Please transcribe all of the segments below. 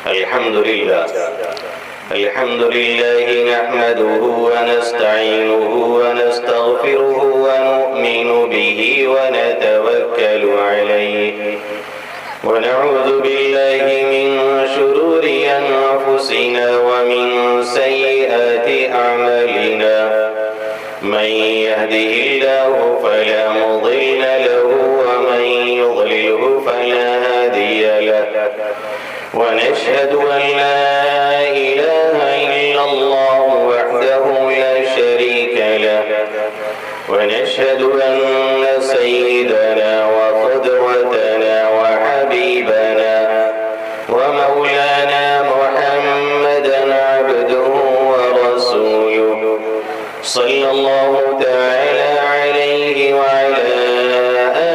الحمد لله نحمده ونستعينه ونستغفره ونؤمن به ونتوكل عليه ونعوذ بالله من شرور أنفسنا ومن سيئات أعمالنا من يهده الله فلا مضل له ومن يضلله فلا هادي له ونشهد أن لا إله إلا الله وحده لا شريك له ونشهد أن سيدنا وقدوتنا وحبيبنا ومولانا محمدا عبده ورسوله صلى الله تعالى عليه وعلى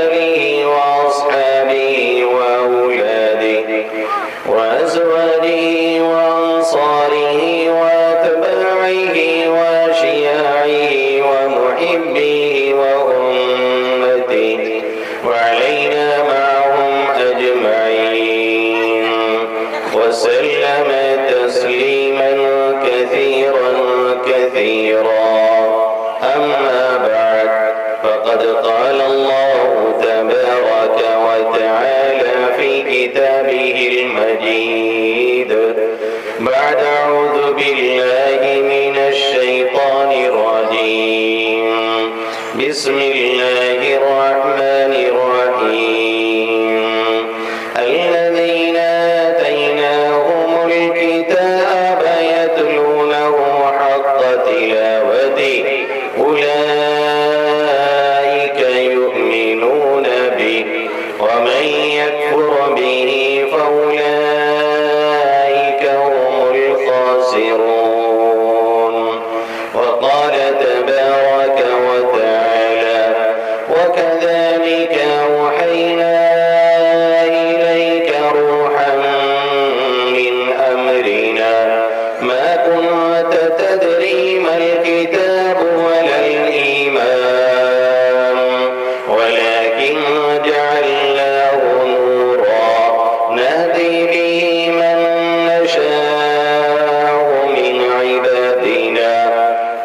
آله وأصحابه وأولاده وأزواجه وأنصاره وأتباعه وأشياعه ومحبيه وأمته وعلينا معهم أجمعين وسلم تسليما كثيرا أما بعد فقد قال الله تبارك وتعالى في كتابه المجيد بعد أعوذ بالله من الشيطان الرجيم بسم الله الرحمن الرحيم الذين آتيناهم الكتاب يتلونه حق تلاوته أولئك يؤمنون به ومن يكفر به فأولئك هم الخاسرون وقال تبارك وتعالى وكذلك أوحينا إليك روحا من أمرنا ما كنت تدري ما الكتاب ولا الإيمان ولكن جعلناه نورا نهدي به من نشاء من عبادنا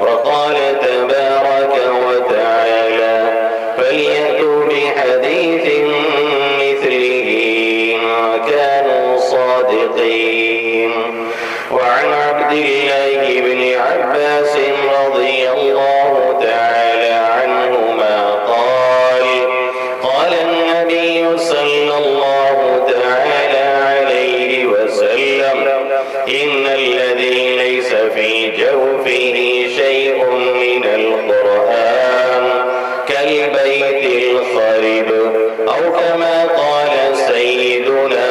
وقال تبارك وتعالى فليأتوا بحديث مثله إن كانوا صادقين وعن عبد الله بن عباس رضي الله تعالى عنهما قال النبي صلى الله تعالى عليه وسلم إن الذي ليس في جوفه شيء من القرآن كالبيت الخرب أو كما قال سيدنا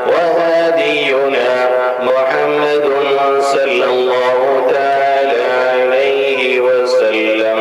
وهادينا محمد صلى الله تعالى عليه وسلم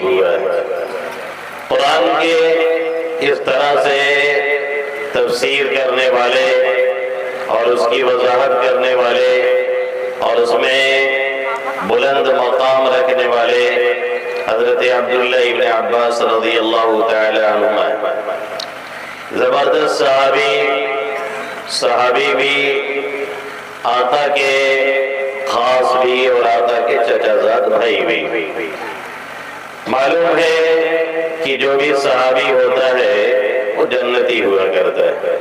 نصیب ہوا ہے۔ قرآن کے اس طرح سے تفسیر کرنے والے اور اس کی وضاحت کرنے والے اور اس میں بلند مقام رکھنے والے حضرت عبداللہ ابن عباس رضی اللہ تعالی عنہما، زبردست صحابی بھی، آقا کے خاص بھی اور آقا کے چچا زاد بھائی بھی۔ معلوم ہے کہ جو بھی صحابی ہوتا ہے وہ جنتی ہوا کرتا ہے۔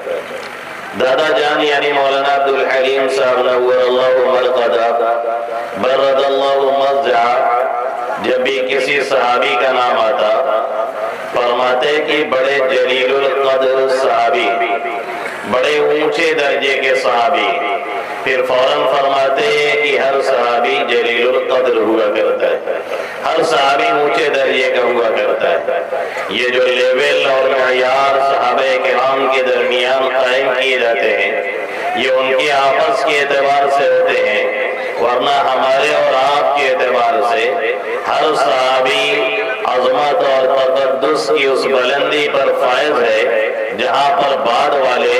دادا جان یعنی مولانا عبدالحلیم صاحب نور اللہ مرقدہ برد اللہ مضجع، جب بھی کسی صحابی کا نام آتا فرماتے کہ بڑے جلیل القدر صحابی، بڑے اونچے درجے کے صحابی، پھر فوراً فرماتے ہیں کہ ہر صحابی جلیل القدر ہوا کرتا ہے، ہر صحابی اونچے درجے کا ہوا کرتا ہے۔ یہ جو لیول اور معیار صحابہ کرام کے درمیان قائم کیے جاتے ہیں یہ ان کے آپس کے اعتبار سے ہوتے ہیں، ورنہ ہمارے اور آپ کے اعتبار سے ہر صحابی عظمت اور تقدس کی اس بلندی پر فائز ہے جہاں پر بعد والے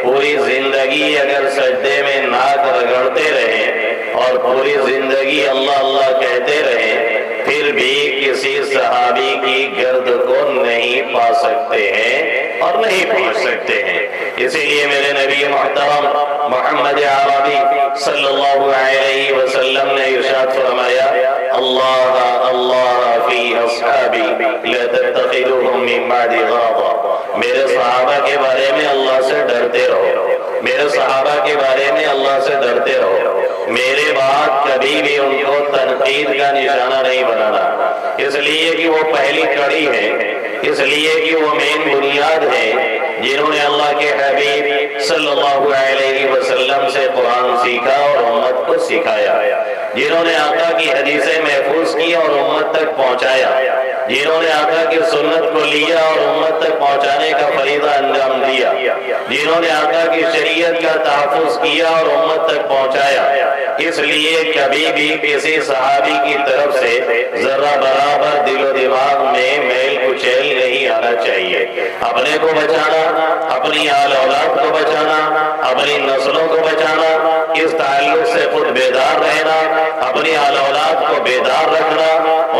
پوری زندگی اگر سجدے میں ناک رگڑتے رہیں اور پوری زندگی اللہ اللہ کہتے رہیں پھر بھی کسی صحابی کی گرد کو نہیں پا سکتے ہیں اور نہیں پہنچ سکتے ہیں۔ اسی لیے میرے نبی محترم محمد عربی صلی اللہ علیہ وسلم نے ارشاد فرمایا، اللہ اللہ فی اصحابی لا تتخذوهم من بعد غرضا، میرے صحابہ کے بارے میں اللہ سے ڈرتے رہو، میرے صحابہ کے بارے میں اللہ سے ڈرتے رہو، میرے بعد کبھی بھی ان کو تنقید کا نشانہ نہیں بنانا، اس لیے کہ وہ پہلی کڑی ہے، اس لیے کہ وہ مین بنیاد ہے جنہوں نے اللہ کے حبیب صلی اللہ علیہ وسلم سے قرآن سیکھا اور امت کو سکھایا، جنہوں نے آقا کی حدیثیں محفوظ کی اور امت تک پہنچایا، جنہوں نے آقا کی سنت کو لیا اور امت تک پہنچانے کا فریضہ انجام دیا، جنہوں نے آقا کی شریعت کا تحفظ کیا اور امت تک پہنچایا۔ اس لیے کبھی بھی کسی صحابی کی طرف سے ذرہ برابر دل و دماغ میں میل کچیل نہیں آنا چاہیے۔ اپنے کو بچانا، اپنی آل اولاد کو بچانا، اپنی نسلوں کو بچانا، اس تعلق سے خود بیدار رہنا، اپنی آل اولاد کو بیدار رکھنا،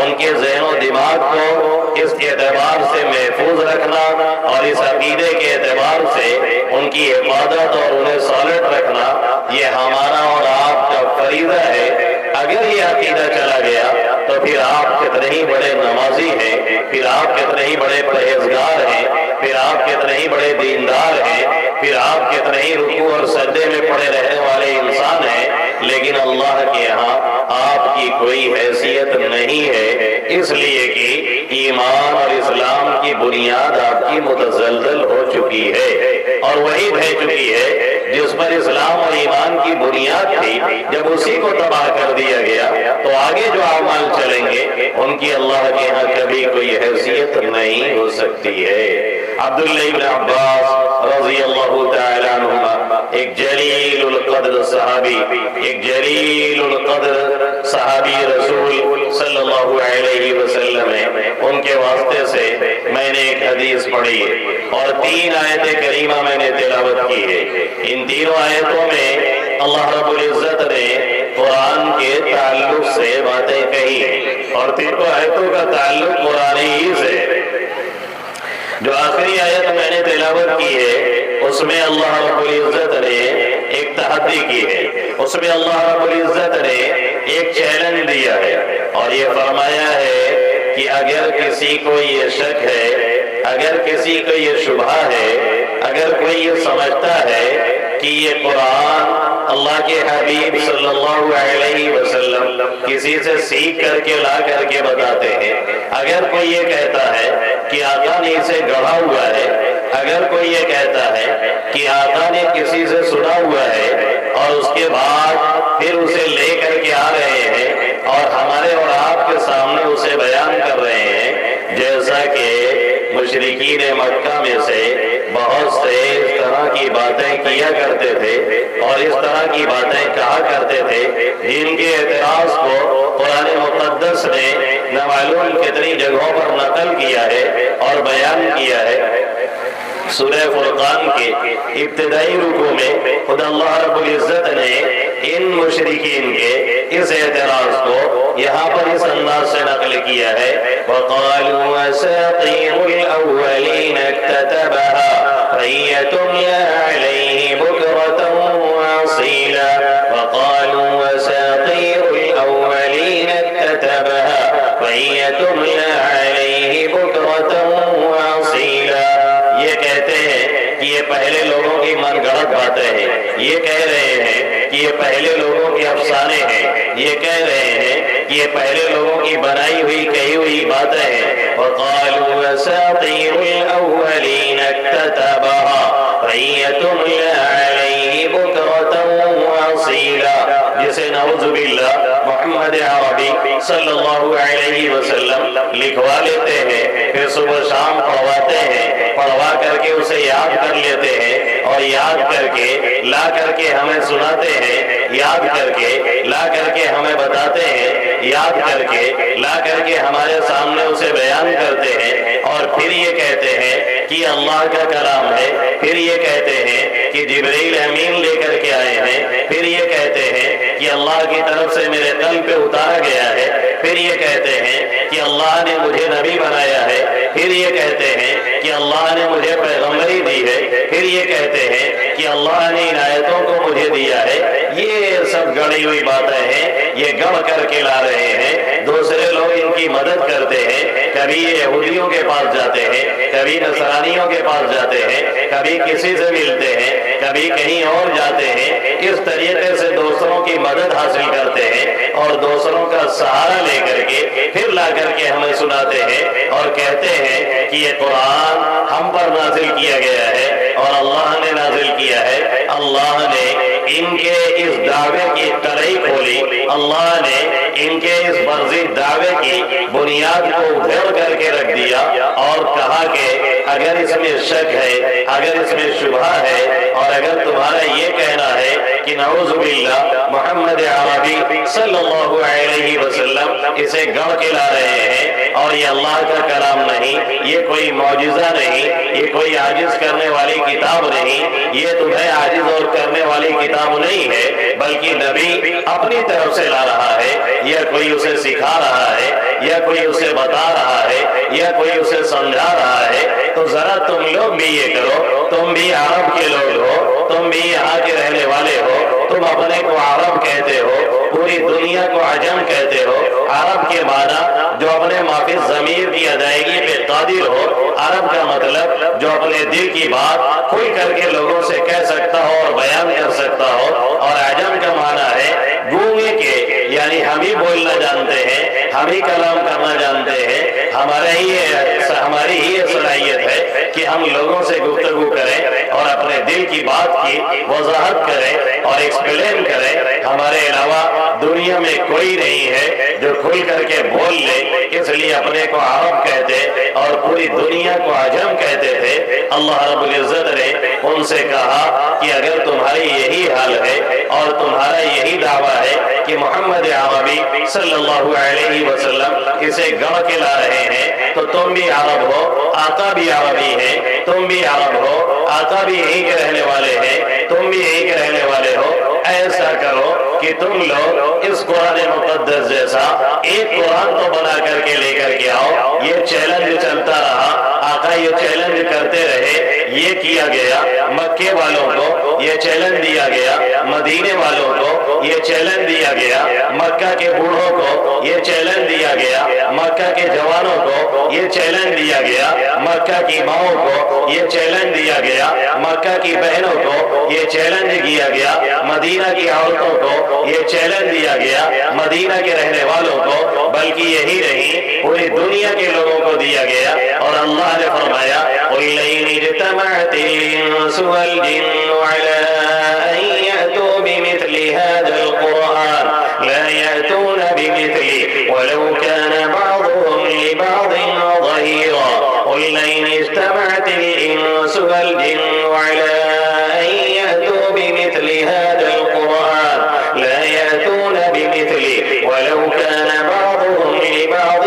ان کے ذہن و دماغ کو اس اعتبار سے محفوظ رکھنا اور اس عقیدے کے اعتبار سے ان کی حفاظت اور انہیں سالڈ رکھنا، یہ ہمارا اور آپ کا فریضہ ہے۔ اگر یہ عقیدہ چلا گیا تو پھر آپ کتنے ہی بڑے نمازی ہیں، پھر آپ کتنے ہی بڑے پرہیزگار ہیں، پھر آپ کتنے ہی بڑے دیندار ہیں، پھر آپ کتنے ہی رکوع اور سجدے میں پڑے رہنے والے انسان ہیں، لیکن اللہ کے یہاں آپ کی کوئی حیثیت نہیں ہے، اس لیے کہ ایمان اور اسلام کی بنیاد آپ کی متزلزل ہو چکی ہے اور وہی بہ چکی ہے جس پر اسلام اور ایمان کی بنیاد تھی۔ جب اسی کو تباہ کر دیا گیا تو آگے جو اعمال چلیں گے ان کی اللہ کے ہاں کبھی کوئی حیثیت نہیں ہو سکتی ہے۔ عبداللہ ابن عباس رضی اللہ تعالی عنہما ایک جلیل القدر صحابی، ایک جلیل القدر صحابی رسول صلی اللہ علیہ وسلم ہے، ان کے واسطے سے میں نے ایک حدیث پڑھی ہے اور 3 آیت کریمہ میں نے تلاوت کی ہے۔ ان تینوں آیتوں میں اللہ رب العزت نے قرآن کے تعلق سے باتیں کہی ہیں اور تینوں آیتوں کا تعلق قرآن ہی سے ہے۔ جو آخری آیت میں نے تلاوت کی ہے اس میں اللہ رب العزت نے ایک تحدی کی ہے، اس میں اللہ رب العزت نے ایک چیلنج دیا ہے اور یہ فرمایا ہے کہ اگر کسی کو یہ شک ہے، اگر کسی کو یہ شبہ ہے، اگر کوئی یہ سمجھتا ہے کہ یہ قرآن اللہ کے حبیب صلی اللہ علیہ وسلم کسی سے سیکھ کر کے لا کر کے بتاتے ہیں، اگر کوئی یہ کہتا ہے کہ آقا نے اسے گڑھا ہوا ہے، اگر کوئی یہ کہتا ہے کہ آقا نے کسی سے سنا ہوا ہے اور اس کے بعد پھر اسے لے کر کے آ رہے ہیں اور ہمارے اور آپ کے سامنے اسے بیان کر رہے ہیں، جیسا کہ مشرکین مکہ میں سے بہت سے اس طرح کی باتیں کیا کرتے تھے اور اس طرح کی باتیں کہا کرتے تھے جن کے اعتراض کو قرآن مقدس نے نہ معلوم کتنی جگہوں پر نقل کیا ہے اور بیان کیا ہے۔ سورہ فرقان کے ابتدائی رکوع میں خدا اللہ رب العزت نے ان مشرکین کے اس اعتراض کو یہاں پر اس انداز سے نقل کیا ہے، وَقَالُوا أَسَاطِيرُ الْأَوَّلِينَ اكْتَتَبَهَا فَهِيَ تُمْلَى عَلَيْهِ بُكْرَةً وَأَصِيلًا وَقَالُوا أَسَاطِيرُ الْأَوَّلِينَ اكْتَتَبَهَا فَهِيَ تُمْلَى عَلَيْهِ بُكْرَةً وَأَصِيلًا۔ یہ کہتے ہیں کہ یہ پہلے لوگوں کی من گڑت باتیں ہیں، یہ کہہ رہے ہیں کہ یہ پہلے لوگوں کے افسانے ہیں، یہ کہہ رہے ہیں کہ یہ پہلے لوگوں کی بنائی ہوئی کہی ہوئی باتیں ہیں۔ وَقَالُوا أَسَاطِيرُ الْأَوَّلِينَ اكْتَتَبَهَا فَهِيَ تُمْلَى عَلَيْهِ بُكْرَةً وَأَصِيلًا، جسے نعوذ باللہ محمد عربی صلی اللہ علیہ وسلم لکھوا لیتے ہیں، پھر صبح شام پڑھواتے ہیں، پڑھوا کر کے اسے یاد کر لیتے ہیں اور یاد کر کے لا کر کے ہمیں سناتے ہیں، یاد کر کے لا کر کے ہمیں بتاتے ہیں، یاد کر کے لا کر کے ہمارے سامنے اسے بیان کرتے ہیں، اور پھر یہ کہتے ہیں کہ اللہ کا کلام ہے، پھر یہ کہتے ہیں کہ جبرائیل امین لے کر کے آئے ہیں، پھر یہ کہتے ہیں کہ اللہ کی طرف سے میرے قلب پہ اتارا گیا ہے، پھر یہ کہتے ہیں کہ اللہ نے مجھے نبی بنایا ہے، پھر یہ کہتے ہیں کہ اللہ نے مجھے پیغمبری دی ہے، پھر یہ کہتے ہیں کہ اللہ نے ان آیتوں کو مجھے دیا ہے۔ یہ سب گڑی ہوئی باتیں ہیں، یہ گڑھ کر کے لا رہے ہیں، دوسرے لوگ ان کی مدد کرتے ہیں، کبھی یہودیوں کے پاس جاتے ہیں، کبھی نصرانیوں کے پاس جاتے ہیں، کبھی کسی سے ملتے ہیں، کبھی کہیں اور جاتے ہیں، اس طریقے سے دوسروں کی مدد حاصل کرتے ہیں اور دوسروں کا سہارا لے کر کے پھر لا کر کے ہمیں سناتے ہیں اور کہتے ہیں کہ یہ قرآن ہم پر نازل کیا گیا ہے اور اللہ نے نازل کیا ہے۔ اللہ نے ان کے اس دعوے کی تلئی کھولی، اللہ نے ان کے اس فرضی دعوے کی بنیاد کو ادھیڑ کر کے رکھ دیا اور کہا کہ اگر اس میں شک ہے، اگر اس میں شبہ ہے، اور اگر تمہارا یہ کہنا ہے کہ نعوذ باللہ محمد عربی صلی اللہ علیہ وسلم اسے گڑھ کے لا رہے ہیں اور یہ اللہ کا کلام نہیں، یہ کوئی معجزہ نہیں، یہ کوئی عاجز کرنے والی کتاب نہیں، یہ تمہیں عاجز اور کرنے والی کتاب نہیں ہے، بلکہ نبی اپنی طرف سے لا رہا ہے، یا کوئی اسے سکھا رہا ہے، یا کوئی اسے بتا رہا ہے، یا کوئی اسے سمجھا رہا ہے، تو ذرا تم لوگ بھی یہ کرو، تم بھی عرب کے لوگ ہو، تم بھی یہاں کے رہنے والے ہو، تم اپنے کو عرب کہتے ہو، پوری دنیا کو عجم کہتے ہو، عرب کے معنی جو اپنے معافی ضمیر کی ادائیگی پہ قادر ہو، عرب کا مطلب جو اپنے دل کی بات کھل کر کے لوگوں سے کہہ سکتا ہو اور بیان کر سکتا ہو، اور عجم کا معنی ہے گونگے کے، یعنی ہم ہی بولنا جانتے ہیں، ہم ہی کلام کرنا جانتے ہیں، ہماری ہی صلاحیت ہے کہ ہم لوگوں سے گفتگو کریں اور اپنے دل کی بات کی وضاحت کریں اور ایکسپلین کریں، ہمارے علاوہ دنیا میں کوئی نہیں ہے جو کھل کر کے بول لے، اس لیے اپنے کو عرب کہتے اور پوری دنیا کو عجم کہتے تھے۔ اللہ رب العزت نے ان سے کہا کہ اگر تمہاری یہی حال ہے اور تمہارا یہی دعویٰ ہے کہ محمد عربی صلی اللہ علیہ وسلم اسے گڑھ کے لا رہے ہیں، تو تم بھی عرب ہو، آقا بھی عربی ہے، تم بھی عرب ہو، آقا بھی یہیں کے رہنے والے ہیں، تم بھی یہیں کے رہنے والے ہو، ایسا کرو کہ تم لوگ اس قرآن مقدس جیسا ایک قرآن تو بنا کر کے لے کر کے آؤ۔ یہ چیلنج چلتا رہا، آقا یہ چیلنج کرتے رہے، یہ کیا گیا، مکے والوں کو یہ چیلنج دیا گیا، مدینے والوں کو یہ چیلنج دیا گیا، مکہ کے بوڑھوں کو یہ چیلنج دیا گیا، مکہ کے جوانوں کو یہ چیلنج دیا گیا، مکہ کی ماؤں کو یہ چیلنج دیا گیا، مکہ کی بہنوں کو یہ چیلنج دیا گیا، مدینہ کی عورتوں کو یہ چیلنج دیا گیا، مدینہ کے رہنے والوں کو، بلکہ یہی نہیں پوری دنیا کے لوگوں کو دیا گیا۔ اور اللہ نے فرمایا قُلْ لَئِنِ اجْتَمَعَتِ الْإِنسُ وَالْجِنُّ عَلَىٰ أَن يَأْتُوا بِمِثْلِ هَٰذَا الْقُرْآنِ لَا يَأْتُونَ بِمِثْلِهِ وَلَوْ كَانَ بَعْضُهُمْ لِبَعْضٍ ظَهِيرًا قُلْ لَئِنِ اجْتَمَعَتِ الْإِنسُ وَالْجِنُّ عَلَىٰ أَن يَأْتُوا بِمِثْلِ هَٰذَا الْقُرْآنِ لَا يَأْتُونَ بِمِثْلِهِ وَلَوْ كَانَ بَعْضُهُمْ لِبَعْضٍ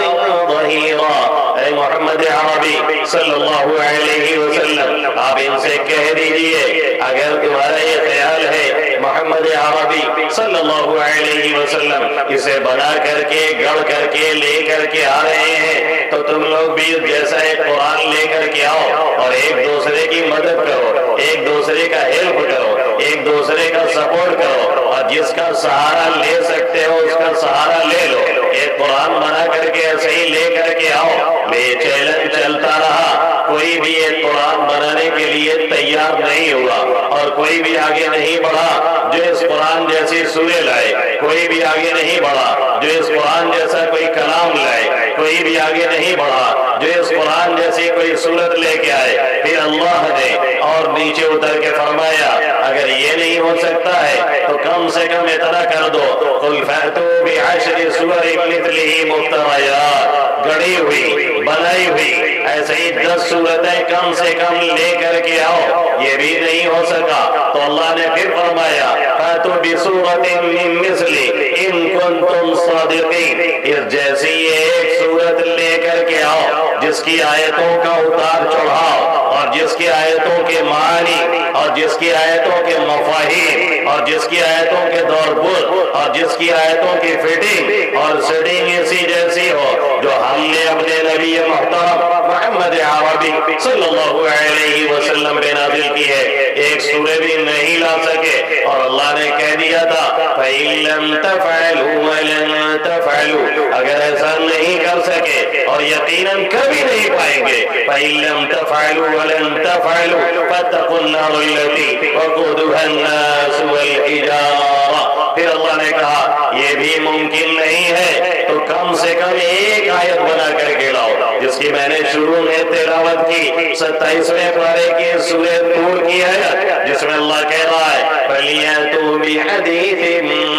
ظہیرا، اے محمد عربی صلی اللہ علیہ وسلم آپ ان سے کہہ دیجئے اگر تمہارا یہ خیال ہے محمد عربی صلی اللہ علیہ وسلم اسے بنا کر کے گڑھ کر کے لے کر کے آ رہے ہیں تو تم لوگ بھی جیسا ایک قرآن لے کر کے آؤ اور ایک دوسرے کی مدد کرو، ایک دوسرے کا ہیلپ کرو، ایک دوسرے کا سپورٹ کرو، اور جس کا سہارا لے سکتے ہو اس کا سہارا لے لو۔ ایک قرآن بنا کر کے ایسے ہی لے کر کے آؤ۔ یہ چیلنج چلتا رہا، کوئی بھی ایک قرآن بنانے کے لیے تیار نہیں ہوا اور کوئی بھی آگے نہیں بڑھا جو اس قرآن جیسی سورہ لائے، کوئی بھی آگے نہیں بڑھا جو اس قرآن جیسا کوئی کلام لائے، کوئی بھی آگے نہیں بڑھا جو اس قرآن جیسی کوئی صورت لے کے آئے۔ پھر اللہ نے اور نیچے اتر کے فرمایا اگر یہ نہیں ہو سکتا ہے تو کم سے کم اتنا کر دو، قُلْ فَأْتُوا بِعَشْرِ سُوَرٍ مِثْلِهِ مُفْتَرَيَاتٍ، گڑھی ہوئی بنائی ہوئی ایسے ہی 10 صورتیں کم سے کم لے کر کے آؤ، یہ بھی نہیں ہو سکا تو اللہ نے پھر فرمایا فَأْتُوا بِسُورَةٍ مِّن مِّثْلِهِ إِن كُنتُمْ صَادِقِينَ، اس جیسی ایک صورت لے کر کے آؤ جس کی آیتوں کا اتار چڑھاؤ اور جس کی آیتوں کے معنی اور جس کی آیتوں کے مفاہیم اور جس کی آیتوں کے دور بر اور جس کی آیتوں کی فٹنگ اور سیٹنگ اسی جیسی ہو جو ہم نے اپنے نبی محترم محمد عربی صلی اللہ علیہ وسلم پہ نازل کی ہے۔ ایک سورہ بھی نہیں لا سکے اور اللہ نے کہہ دیا تھا فَإِن لَّمْ تَفْعَلُوا وَلَن تَفْعَلُوا، اگر ایسا نہیں کر سکے اور یقیناً کبھی نہیں پائیں گے فَإِن لَّمْ تَفْعَلُوا وَلَن تَفْعَلُوا فَاتَّقُوا النَّارَ الَّتِي وَقُودُهَا النَّاسُ وَالْحِجَارَةُ، پھر اللہ نے کہا یہ بھی ممکن نہیں ہے تو کم سے کم ایک آیت بنا کر کے لاؤ جس کی میں نے شروع میں تلاوت کی 27ویں پارے کی سورہ طور کی آیت جس میں اللہ کہہ رہا ہے فَلْيَأْتُوا بِحَدِيثٍ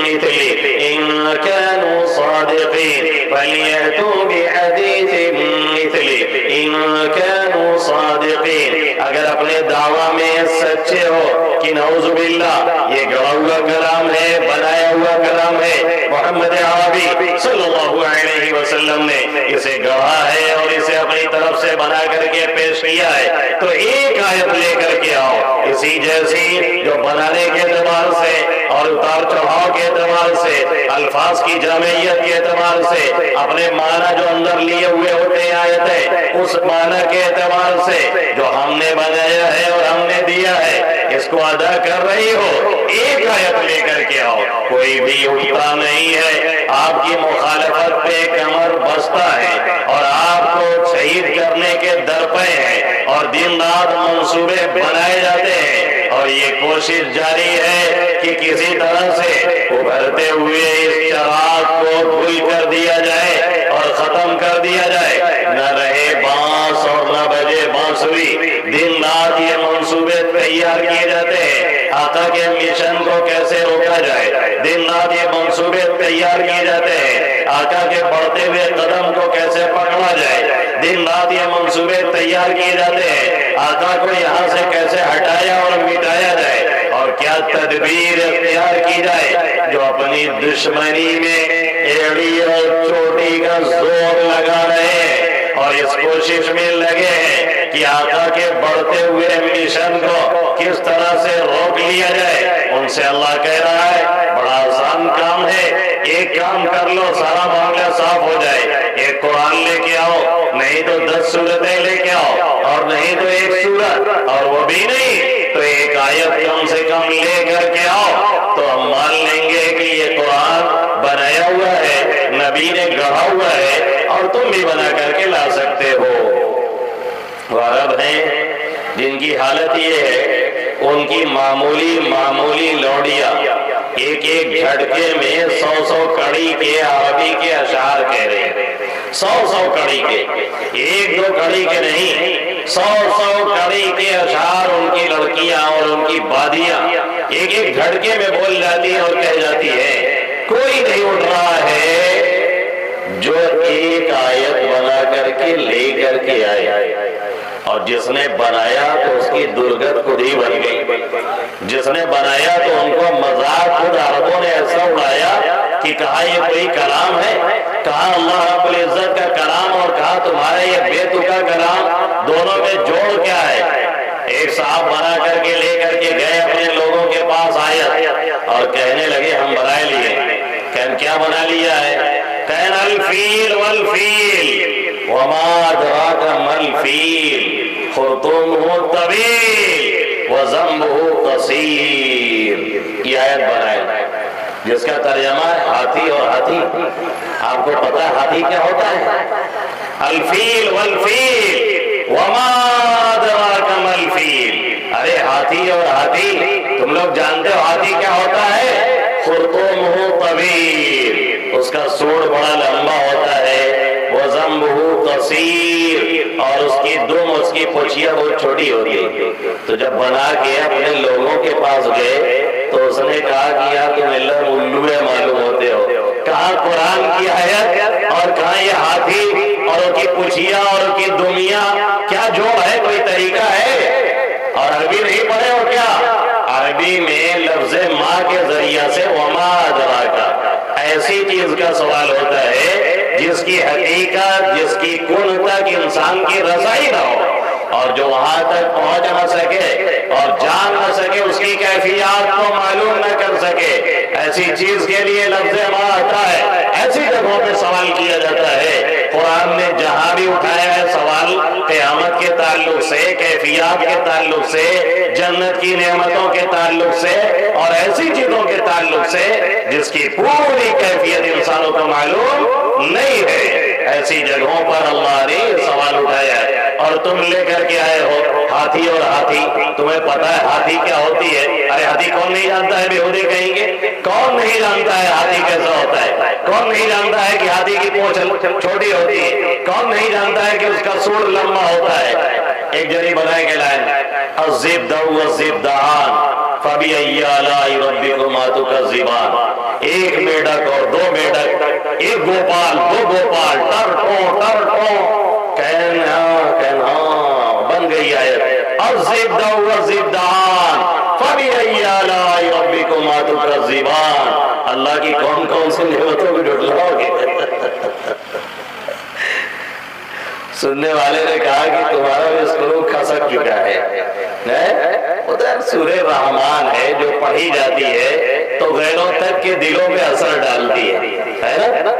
مِّثْلِهِ إِن كَانُوا صَادِقِينَ، فَلْيَأْتُوا بِحَدِيثٍ مِّثْلِهِ إِن كَانُوا صَادِقِينَ، اگر اپنے دعویٰ میں سچے ہو کہ نعوذ باللہ یہ گڑھا ہوا کلام ہے، بنایا ہوا کلام ہے، محمد عربی صلی اللہ علیہ وسلم نے اسے گڑھا ہے اور اسے اپنی طرف سے بنا کر کے پیش کیا ہے تو ایک آیت لے کر کے آؤ اسی جیسی جو بنانے کے اعتبار سے اور اتار چڑھاؤ کے اعتبار سے الفاظ کی جامعیت کے اعتبار سے اپنے معنی جو اندر لیے ہوئے ہوتے ہیں آیتیں اس معنی کے اعتبار سے جو ہم نے بنایا ہے اور ہم نے دیا ہے اس کو ادا کر رہی ہو، ایک آیت لے کر کے آؤ۔ کوئی بھی اٹھتا نہیں ہے، آپ کی مخالفت پہ کمر بستہ ہے اور آپ کو شہید کرنے کے درپے ہیں اور دن رات منصوبے بنائے جاتے ہیں اور یہ کوشش جاری ہے کہ کسی طرح سے ابھرتے ہوئے اس چراغ کو دھل کر دیا جائے اور ختم کر دیا جائے، نہ رہے بانس اور نہ بجے بانسری، دن رات یہ منصوبے تیار کیے جاتے ہیں آقا کے مشن کو کیسے روکا جائے، دن رات یہ منصوبے تیار کیے جاتے ہیں آقا کے بڑھتے ہوئے قدم کو کیسے پکڑا جائے، دن رات یہ منصوبے تیار کیے جاتے ہیں آقا کو یہاں سے کیسے ہٹایا اور مٹایا جائے اور کیا تدبیر اختیار کی جائے جو اپنی دشمنی میں ایڑی اور چوٹی کا زور لگا رہے ہیں اور اس کوشش میں لگے ہیں کہ آقا کے بڑھتے ہوئے مشن کو کس طرح سے روک لیا جائے۔ ان سے اللہ کہہ رہا ہے بڑا آسان کام ہے، ایک کام کر لو سارا معاملہ صاف ہو جائے، ایک قرآن لے کے آؤ، نہیں تو 10 سورتیں لے کے آؤ اور نہیں تو ایک سورت اور وہ بھی نہیں تو ایک آیت کم سے کم لے کر کے آؤ تو ہم مان لیں گے کہ یہ قرآن بنایا ہوا ہے، نبی نے گڑھا ہوا ہے اور تم بھی بنا کر کے لا سکتے ہو۔ وہ عرب ہیں جن کی حالت یہ ہے ان کی معمولی لوڈیاں ایک ایک جھٹکے میں 100 کڑی کے عربی کے اشعار کہہ رہے ہیں، 100 کڑی کے، 1-2 کڑی کے نہیں، 100 کڑی کے اشعار ان کی لڑکیاں اور ان کی بادیاں ایک ایک جھٹکے میں بول جاتی ہیں اور کہہ جاتی ہے۔ کوئی نہیں اٹھ رہا ہے جو ایک آیت بنا کر کے لے کر کے آئے اور جس نے بنایا تو اس کی درگت خود ہی بن گئی، جس نے بنایا تو ان کو مذاق خود عربوں نے ایسا اڑایا کہ کہا یہ کوئی کلام ہے، کہا اللہ رب العزت کا کلام اور کہا تمہارا یہ بے تکا کلام دونوں میں جوڑ کیا ہے؟ ایک صاحب بنا کر کے لے کر کے گئے اپنے لوگوں کے پاس آیت اور کہنے لگے ہم برائے لیے. کہن کیا بنا لیا ہے؟ کہن الفیل والفیل وما ادراک ما الفیل خرطومہ طویل وذنبہ قصیر. یہ آیت بنائے جس کا ترجمہ ہے ہاتھی اور ہاتھی. آپ کو پتا ہے ہاتھی کیا ہوتا ہے؟ الفیل والفیل وما ادراک ما الفیل. ارے ہاتھی اور ہاتھی تم لوگ جانتے ہو ہاتھی کیا ہوتا ہے؟ خرطومہ طویل، اس کا سوڑ بڑا لمبا ہوتا ہے، وذنبہ قصیر، اور اس کی دم، اس کی پوچھیاں بہت چھوٹی ہوتی ہے. تو جب بنا کے اپنے لوگوں کے پاس گئے تو اس نے کہا کہ یار تم اللہ الو معلوم ہوتے ہو. کہاں قرآن کی آیت اور کہاں یہ ہاتھی اور ان کی پوچھیاں اور ان کی دمیاں، کیا جوڑ ہے؟ کوئی طریقہ ہے؟ اور عربی نہیں پڑھے ہو کیا؟ عربی میں لفظ ماں کے ذریعہ سے وما ادراک، ایسی چیز کا سوال ہوتا ہے جس کی حقیقت، جس کی کن تک انسان کی رسائی نہ ہو، اور جو وہاں تک پہنچ نہ سکے اور جان نہ سکے، اس کی کیفیات کو معلوم نہ کر سکے، ایسی چیز کے لیے لفظ ماں آتا ہے. ایسی جگہوں پہ سوال کیا جاتا ہے. قرآن نے جہاں بھی اٹھایا ہے سوال قیامت کے تعلق سے، کیفیات کے تعلق سے، جنت کی نعمتوں کے تعلق سے، اور ایسی چیزوں کے تعلق سے جس کی پوری کیفیت انسانوں کو معلوم نہیں ہے، ایسی جگہوں پر اللہ نے سوال اٹھایا ہے. اور تم لے کر کے آئے ہو ہاتھی اور ہاتھی. تمہیں پتا ہے ہاتھی کیا ہوتی ہے؟ ارے ہاتھی کون نہیں جانتا ہے؟ بیہودے کہیں گے. کون نہیں جانتا ہے ہاتھی کیسا ہوتا ہے؟ کون نہیں جانتا ہے کہ ہاتھی کی پونچھ چھوٹی ہوتی ہے؟ کون نہیں جانتا ہے کہ اس کا سوڑ لمبا ہوتا ہے؟ ایک جری بنائے کے لائن الزبدہ والزبدان فبأي آلاء ربكما تكذبان. ایک میڈک اور دو میڈک، ایک گوپال دو گوپال، ٹر ٹو کہنا بن گئی آیت الزبدہ والزبدان فبأي آلاء ربكما تكذبان. اللہ کی کون کون سی نعمتوں کو جھٹلاؤ گے؟ سننے والے نے کہا کہ تمہارا بھی اسکرو کھسک چکا ہے. ادھر سورہ رحمان ہے جو پڑھی جاتی ہے تو غیروں تک کے دلوں پہ اثر ڈالتی ہے نا؟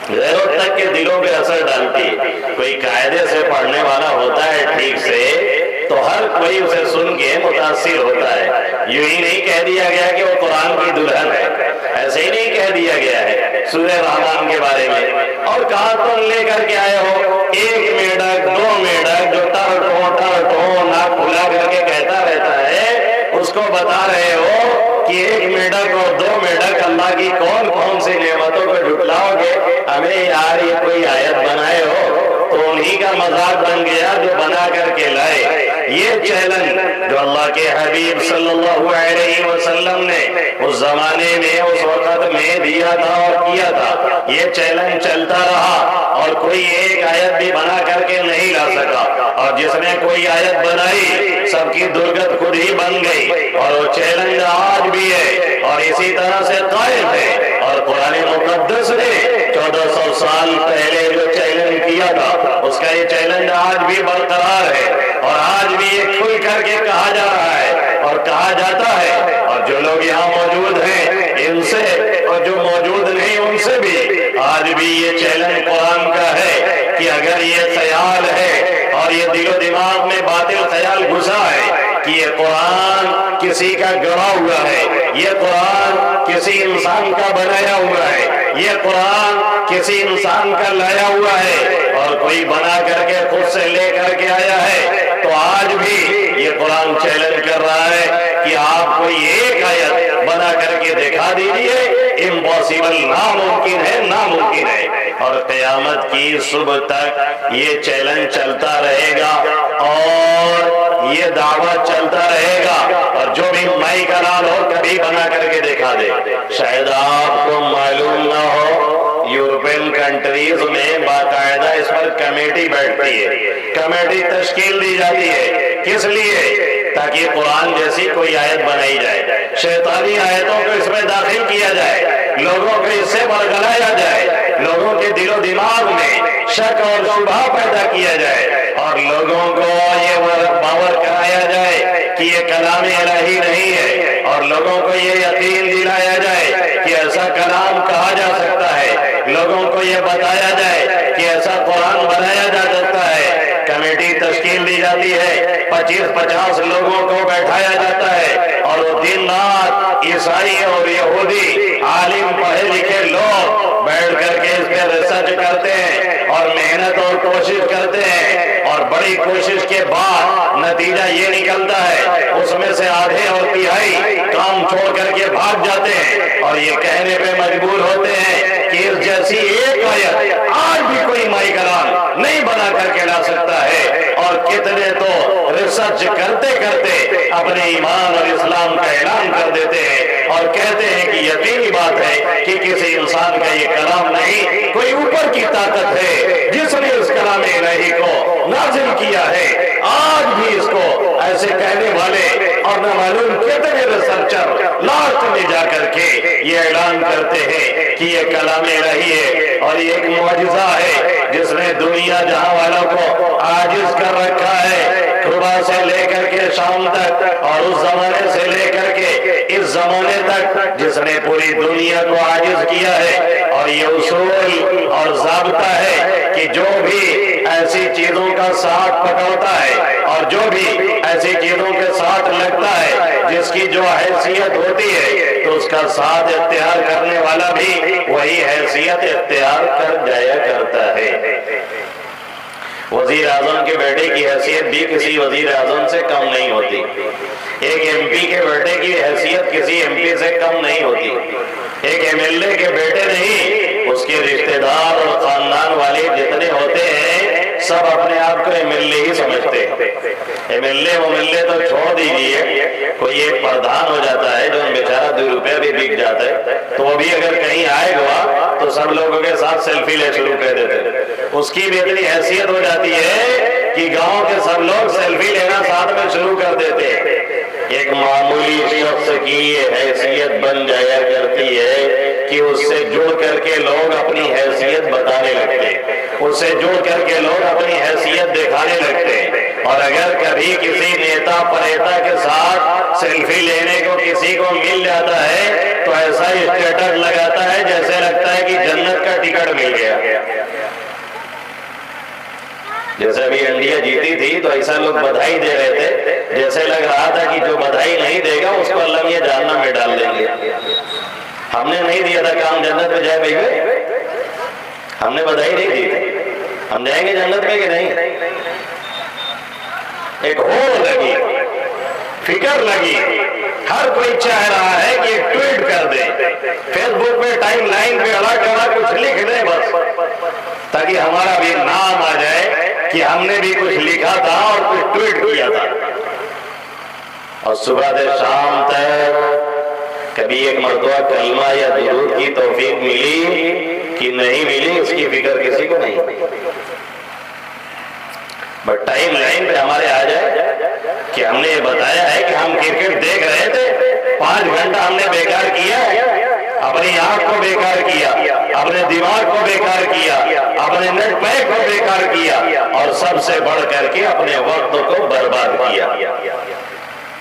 غیروں تک کے دلوں پہ اثر ڈالتی ہے. کوئی قاعدے سے پڑھنے والا ہوتا ہے ٹھیک سے تو ہر کوئی اسے سن کے متاثر ہوتا ہے. یوں ہی نہیں کہہ دیا گیا کہ وہ قرآن کی دلہن ہے، ایسے ہی نہیں کہہ دیا گیا ہے سورہ رحمان کے بارے میں. اور کہاں تم لے کر کے آئے ہو ایک میڈک دو میڈک جو ٹر ٹو ناک کھلا کر کے کہتا رہتا ہے، اس کو بتا رہے ہو کہ ایک میڈک اور دو میڈک اللہ کی کون کون سی نعمتوں کو جھٹلاؤ گے؟ ہمیں یار یہ کوئی آیت بنائے ہو تو انہی کا مذاق بن گیا جو بنا کر کے لائے. یہ چیلنج جو اللہ کے حبیب صلی اللہ علیہ وسلم نے اس زمانے میں اس وقت میں دیا تھا اور کیا تھا، یہ چیلنج چلتا رہا اور کوئی ایک آیت بھی بنا کر کے نہیں لا سکا. اور جس نے کوئی آیت بنائی سب کی درگت خود ہی بن گئی. اور وہ چیلنج آج بھی ہے اور اسی طرح سے قائم ہے. اور قرآن مقدس نے 1400 سال پہلے جو چیلنج کیا تھا اس کا یہ چیلنج آج بھی برقرار ہے اور آج بھی یہ کھل کر کے کہا جا رہا ہے اور کہا جاتا ہے. اور جو لوگ یہاں موجود ہیں ان سے اور جو موجود نہیں ان سے بھی آج بھی یہ چیلنج قرآن کا ہے کہ اگر یہ خیال ہے اور یہ دل و دماغ میں باطل خیال گھسا ہے کہ یہ قرآن کسی کا گڑھا ہوا ہے، یہ قرآن کسی انسان کا بنایا ہوا ہے، یہ قرآن کسی انسان کا لایا ہوا ہے اور کوئی بنا کر کے خود سے لے کر کے آیا ہے، تو آج بھی یہ قرآن چیلنج کر رہا ہے کہ آپ کوئی ایک آیت بنا کر کے دکھا دیجئے. امپاسبل، ناممکن ہے، ناممکن ہے. اور قیامت کی صبح تک یہ چیلنج چلتا رہے گا اور یہ دعوت چلتا رہے گا. اور جو بھی مائی کا نام ہو کبھی بنا کر کے دکھا دے. شاید آپ کو معلوم نہ ہو یورپین کنٹریز میں باقاعدہ اس پر کمیٹی بیٹھتی ہے، کمیٹی تشکیل دی جاتی ہے. کس لیے؟ تاکہ قرآن جیسی کوئی آیت بنائی جائے، شیطانی آیتوں کو اس میں داخل کیا جائے، لوگوں کو اس سے برگلایا جائے. لوگوں کے دل و دماغ میں شک اور شبہ پیدا کیا جائے اور لوگوں کو یہ باور کرایا جائے کہ یہ کلام الہی نہیں ہے، اور لوگوں کو یہ یقین دلایا جائے کہ ایسا کلام کہا جا سکتا ہے، لوگوں کو یہ بتایا جائے کہ ایسا قرآن بنایا جا سکتا ہے۔ کمیٹی تشکیل دی جاتی ہے، 25-50 لوگوں کو بیٹھایا جاتا ہے اور وہ دن رات عیسائی اور یہودی عالم پڑھے لکھے لوگ بیٹھ کر کے اس پہ ریسرچ کرتے ہیں اور محنت اور کوشش کرتے ہیں، اور بڑی کوشش کے بعد نتیجہ یہ نکلتا ہے اس میں سے آدھے اور تہائی کام چھوڑ کر کے بھاگ جاتے ہیں اور یہ کہنے پہ مجبور ہوتے ہیں کہ اس جیسی ایک آیت آج بھی کوئی مائی کلام نہیں بنا کر کے لا سکتا ہے، اور کتنے تو ریسرچ کرتے کرتے اپنے ایمان اور اسلام کا اعلان کر دیتے ہیں اور کہتے ہیں کہ یقینی بات ہے کہ کسی انسان کا یہ کلام نہیں، کوئی اوپر کی طاقت ہے جس نے اس کلام الہی کو نازل کیا ہے۔ آج بھی اس کو ایسے کہنے والے اور نہ معلوم کتنے ریسرچر لاسٹ میں جا کر کے یہ اعلان کرتے ہیں کہ یہ کلام الہی ہے اور یہ ایک معجزہ ہے جس نے دنیا جہاں والوں کو عاجز کر رکھا ہے، صبح سے لے کر کے شام تک اور اس زمانے سے لے کر کے اس زمانے تک جس نے پوری دنیا کو عاجز کیا ہے۔ اور یہ اصول اور ضابطہ ہے کہ جو بھی ایسی چیزوں کا ساتھ پکڑتا ہے اور جو بھی ایسی چیزوں کے ساتھ لگتا ہے جس کی جو حیثیت ہوتی ہے تو اس کا ساتھ اختیار کرنے والا بھی وہی حیثیت اختیار کر جایا کرتا ہے۔ وزیر اعظم کے بیٹے کی حیثیت بھی کسی وزیر اعظم سے کم نہیں ہوتی، ایک ایم پی کے بیٹے کی حیثیت کسی ایم پی سے کم نہیں ہوتی، ایک ایم ایل اے کے بیٹے نہیں، اس کے رشتہ دار اور خاندان والے جتنے ہوتے ہیں سب اپنے آپ کو ایم ایل اے ہی سمجھتے ہیں۔ ایم ایل اے تو چھوڑ دیجیے، کوئی ایک پردھان ہو جاتا ہے جو بیچارہ 2 روپے بھی بک جاتا ہے تو وہ بھی اگر کہیں آئے گا تو سب لوگوں کے ساتھ سیلفی لے شروع کر دیتے ہیں، اس کی بھی اتنی حیثیت ہو جاتی ہے کہ گاؤں کے سب لوگ سیلفی لینا ساتھ میں شروع کر دیتے ہیں۔ ایک معمولی شخص کی یہ حیثیت بن جایا کرتی ہے کہ اس سے جڑ کر کے لوگ اپنی حیثیت بتانے لگتے ہیں، اس سے جڑ کر کے لوگ اپنی حیثیت دکھانے لگتے ہیں، اور اگر کبھی کسی نیتا پریتا کے ساتھ سیلفی لینے کو کسی کو مل جاتا ہے تو ایسا اسٹیٹس لگاتا ہے جیسے لگتا ہے کہ جنت کا ٹکٹ مل گیا۔ جیسے ابھی انڈیا جیتی تھی تو ایسا لوگ بدھائی دے رہے تھے جیسے لگ رہا تھا کہ جو بدھائی نہیں دے گا اس کو اللہ یہ جہنم میں ڈال دیں گے۔ ہم نے نہیں دیا تھا کہ ہم جنت میں جائے بھائی، ہم نے بدھائی نہیں دی تھی، ہم جائیں گے جنت میں کہ نہیں؟ ایک ہوڑ لگی، فکر لگی، ہر کوئی چاہ رہا ہے کہ ایک ٹویٹ کر دیں، فیس بک پہ ٹائم لائن پہ اڑا کچھ لکھ دیں بس، تاکہ ہمارا بھی نام آ جائے کہ ہم نے بھی کچھ لکھا تھا اور کچھ ٹویٹ کیا تھا۔ اور صبح سے شام تک کبھی ایک مرتبہ کلمہ یا درود کی توفیق ملی کہ نہیں ملی اس کی فکر کسی کو نہیں، بٹ ٹائم لائن پہ ہمارے آ جائے کہ ہم نے یہ بتایا ہے کہ ہم کرکٹ دیکھ رہے تھے، 5 گھنٹہ ہم نے بیکار کیا، اپنی آنکھ کو بیکار کیا، اپنے دماغ کو بیکار کیا، اپنے نیٹ پیک کو بیکار کیا، اور سب سے بڑھ کر کے اپنے وقت کو برباد کیا۔